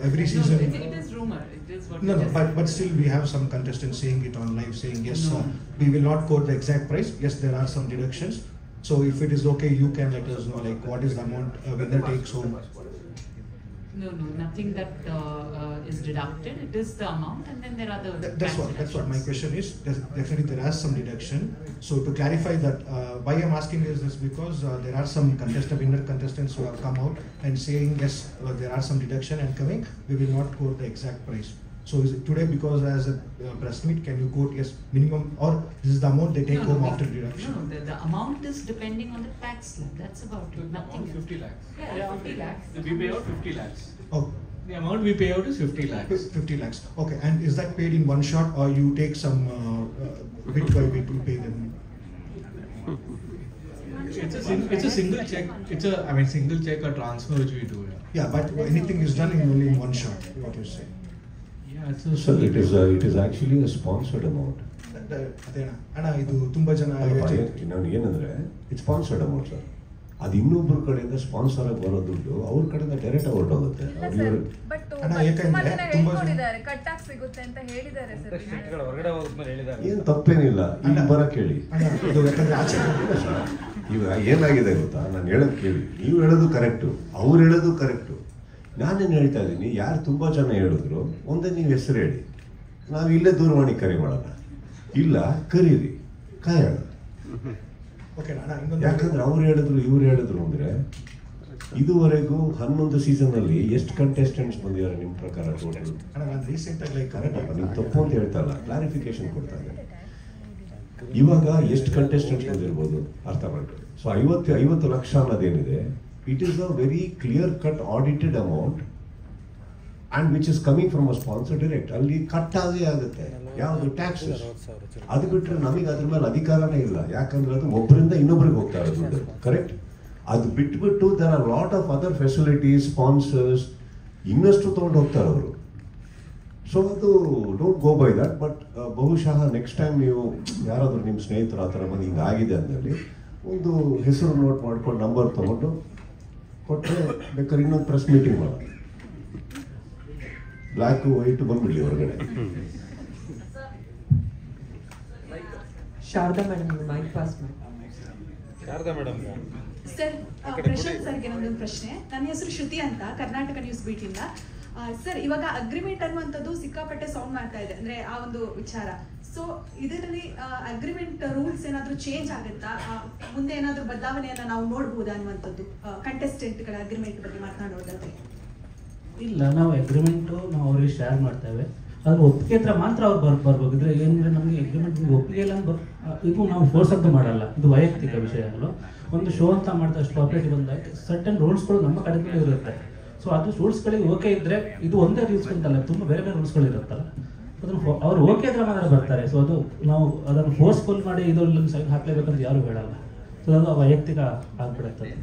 every season. No, it is rumor. It is what. No, but still we have some contestants saying it on live, saying yes, we will not quote the exact price. Yes, there are some deductions. So if it is okay, you can let us know what is the amount winner takes home. No, nothing that is deducted. It is the amount, and then there are the. That's what my question is. Definitely there are some deduction. So to clarify that, why I'm asking is this because there are some winner contestants who have come out and saying yes, there are some deduction and coming. We will not quote the exact price. So is it today because as a press meet, can you quote yes minimum or this is the amount they take home after deduction? No, the amount is depending on the tax slab. That's about it. Nothing. 50 lakhs. Yeah, 50 lakhs. We pay out 50 lakhs. Oh. The amount we pay out is 50 lakhs. 50 lakhs. Okay, and is that paid in one shot or you take some bit by bit to pay them? It's a single check. Single check or transfer which we do. Yeah, but anything is done only in one shot. What you say? So it is actually a sponsored amount. ನಾನು ಏನಂದ್ರೆ ಇಟ್ಸ್ ಸ್ಪಾನ್ಸರ್ಡ್ ಅಮೌಂಟ್ ಸರ್. ಅದು ಇನ್ನೊಬ್ಬರ ಕಡೆಯಿಂದ ಸ್ಪಾನ್ಸರ್ ಆಗಿ ಬರೋ ದುಡ್ಡು ಅವ್ರ ಕಡೆಯಿಂದ ಡೈರೆಕ್ಟ್ ಹೊರಟೋಗುತ್ತೆ. ಏನ್ ತಪ್ಪೇನಿಲ್ಲ, ಇಲ್ಲಿ ಬರಕ್ ಹೇಳಿ. ಇವಾಗ ಏನಾಗಿದೆ ಗೊತ್ತಾ, ನಾನು ಹೇಳೋದು ಕೇಳಿ. ನೀವು ಹೇಳೋದು ಕರೆಕ್ಟು, ಅವ್ರು ಹೇಳೋದು ಕರೆಕ್ಟು. ನಾನೇನು ಹೇಳ್ತಾ ಇದ್ದೀನಿ, ಯಾರು ತುಂಬ ಜನ ಹೇಳಿದ್ರು ಒಂದೇ ನೀವು ಹೆಸರು ಹೇಳಿ, ನಾವು ಇಲ್ಲೇ ದೂರವಾಣಿ ಕರೆ ಮಾಡೋಣ. ಇಲ್ಲ ಕರೀರಿ, ಕಾಯೋಣ. ಯಾಕಂದ್ರೆ ಅವ್ರು ಹೇಳಿದ್ರು ಇವ್ರು ಹೇಳಿದ್ರು ಅಂದ್ರೆ ಇದುವರೆಗೂ 11 ಸೀಸನ್ ಅಲ್ಲಿ ಎಷ್ಟು ಕಂಟೆಸ್ಟೆಂಟ್ಸ್ ಬಂದಿದ್ದಾರೆ ನಿಮ್ಮ ಪ್ರಕಾರ ಟೋಟಲ್? ಕರೆಕ್ಟ್, ನೀವು ತಪ್ಪು ಅಂತ ಹೇಳ್ತಾ ಇಲ್ಲ, ಕ್ಲಾರಿಫಿಕೇಶನ್ ಕೊಡ್ತಾ ಇದ್ದಾರೆ. ಇವಾಗ ಎಷ್ಟು ಕಂಟೆಸ್ಟೆಂಟ್ಸ್ ಬಂದಿರ್ಬೋದು ಅರ್ಥ ಮಾಡ್ಕೊಳ್ಳಿ. ಸೊ 50 ಲಕ್ಷ ಅನ್ನೋದೇನಿದೆ, it is a very clear-cut audited amount and which is coming from a sponsor direct. ಅಲ್ಲಿ ಕಟ್ ಆಗೇ ಆಗುತ್ತೆ ಯಾವುದು ಟ್ಯಾಕ್ಸಸ್. ಅದು ಬಿಟ್ಟರೆ ನಮಗೆ ಅದ್ರ ಮೇಲೆ ಅಧಿಕಾರನೇ ಇಲ್ಲ, ಯಾಕಂದ್ರೆ ಅದು ಒಬ್ಬರಿಂದ ಇನ್ನೊಬ್ರಿಗೆ ಹೋಗ್ತಾ ಇರೋದು. ಕರೆಕ್ಟ್. ಅದು ಬಿಟ್ಬಿಟ್ಟು there are lot of other facilities, sponsors ಇನ್ನಷ್ಟು ತೊಗೊಂಡು ಹೋಗ್ತಾರೆ ಅವರು. ಸೊ ಅದು don't go by that. But ಬಹುಶಃ ನೆಕ್ಸ್ಟ್ ಟೈಮ್ ನೀವು ಯಾರಾದರೂ ನಿಮ್ಮ ಸ್ನೇಹಿತರು ಆ ಥರ ಬಂದು ಹಿಂಗಾಗಿದೆ ಅಂದಲ್ಲಿ ಒಂದು ಹೆಸರು ನೋಟ್ ಮಾಡ್ಕೊಂಡು ನಂಬರ್ ತೊಗೊಂಡು ಕೊಟ್ಟರೆ ಬೇಕಾದ್ರೆ ಇನ್ನೊಂದು ಪ್ರೆಸ್ ಮೀಟಿಂಗ್ ಮಾಡೋದು. ಬ್ಲ್ಯಾಕ್ ವೈಟ್ ಬಂದ್ಬಿಡ್ಲಿ ಹೊರಗಡೆ. ಶಾರದಾ ಮೇಡಮ್ ಮೈಕ್ ಪಾಸ್ ಮಾಡಿ. ಶಾರದಾ ಮೇಡಮ್ ಸರ್, ಪ್ರಶಾಂತ್ ಸರ್ಗೆ ನನ್ನೊಂದು ಪ್ರಶ್ನೆ. ನನ್ನ ಹೆಸರು ಶ್ರುತಿ ಅಂತ, ಕರ್ನಾಟಕ ನ್ಯೂಸ್ ಬೀಟಿಂದ. ಸರ್, ಇವಾಗ ಅಗ್ರಿಮೆಂಟ್ ಅನ್ನುವಂಥದ್ದು ಸಿಕ್ಕಾಪಟ್ಟೆ ಸೌಂಡ್ ಮಾಡ್ತಾ ಇದೆ, ಅಂದ್ರೆ ಆ ಒಂದು ವಿಚಾರ. ಸೊ ಇದರಲ್ಲಿ ಅಗ್ರಿಮೆಂಟ್ ರೂಲ್ಸ್ ಏನಾದರೂ ಚೇಂಜ್ ಆಗುತ್ತಾ, ಮುಂದೆ ಏನಾದರೂ ಬದಲಾವಣೆಯನ್ನ ನಾವು ನೋಡಬಹುದಾ ಅನ್ನುವಂಥದ್ದು, ಕಂಟೆಸ್ಟೆಂಟ್ಗಳ ಅಗ್ರಿಮೆಂಟ್ ಬಗ್ಗೆ ಮಾತನಾಡೋದಾದ್ರೆ? ಇಲ್ಲ, ನಾವು ಅಗ್ರಿಮೆಂಟು ನಾವು ಅವ್ರಿಗೆ ಶೇರ್ ಮಾಡ್ತೇವೆ. ಅದ್ರ ಒಪ್ಪಿಗೆ ಹತ್ರ ಮಾತ್ರ ಅವ್ರು ಬರ್ಬೇಕು. ಇದ್ರೆ ಏನಂದ್ರೆ ನಮಗೆ ಅಗ್ರಿಮೆಂಟ್ ಒಪ್ಪಿಗೆ ಇಲ್ಲ ಅಂತ ಇದು ನಾವು ಫೋರ್ಸ್ ಅಂತ ಮಾಡಲ್ಲ, ಇದು ವೈಯಕ್ತಿಕ ವಿಷಯಗಳು. ಒಂದು ಶೋ ಅಂತ ಮಾಡಿದ್ರೆ ಅಷ್ಟು ಆಪರೇಟಿವ್ ಬಂದಾಗ ಸರ್ಟನ್ ರೂಲ್ಸ್ಗಳು ನಮ್ಮ ಕಡೆಗಳು ಇರುತ್ತೆ. ಸೊ ಅದು ರೂಲ್ಸ್ಗಳಿಗೆ ಓಕೆ ಇದ್ರೆ, ಇದು ಒಂದೇ ರೂಲ್ಸ್ ಅಂತಲ್ಲ, ತುಂಬ ಬೇರೆ ಬೇರೆ ರೂಲ್ಸ್ಗಳು ಇರುತ್ತಲ್ಲ, ಅದನ್ನು ಅವ್ರು ಓಕೆ ಇದ್ರೆ ಮಾತ್ರ ಬರ್ತಾರೆ. ಸೊ ಅದು ನಾವು ಅದನ್ನು ಫೋರ್ಸ್ಫುಲ್ ಮಾಡಿ ಇದು ಸೈನ್ ಹಾಕ್ಲೇಬೇಕಂತ ಯಾರು ಹೇಳಲ್ಲ. ಸೊ ಅದು ವೈಯಕ್ತಿಕ ಆಗ್ಬಿಡುತ್ತದೆ.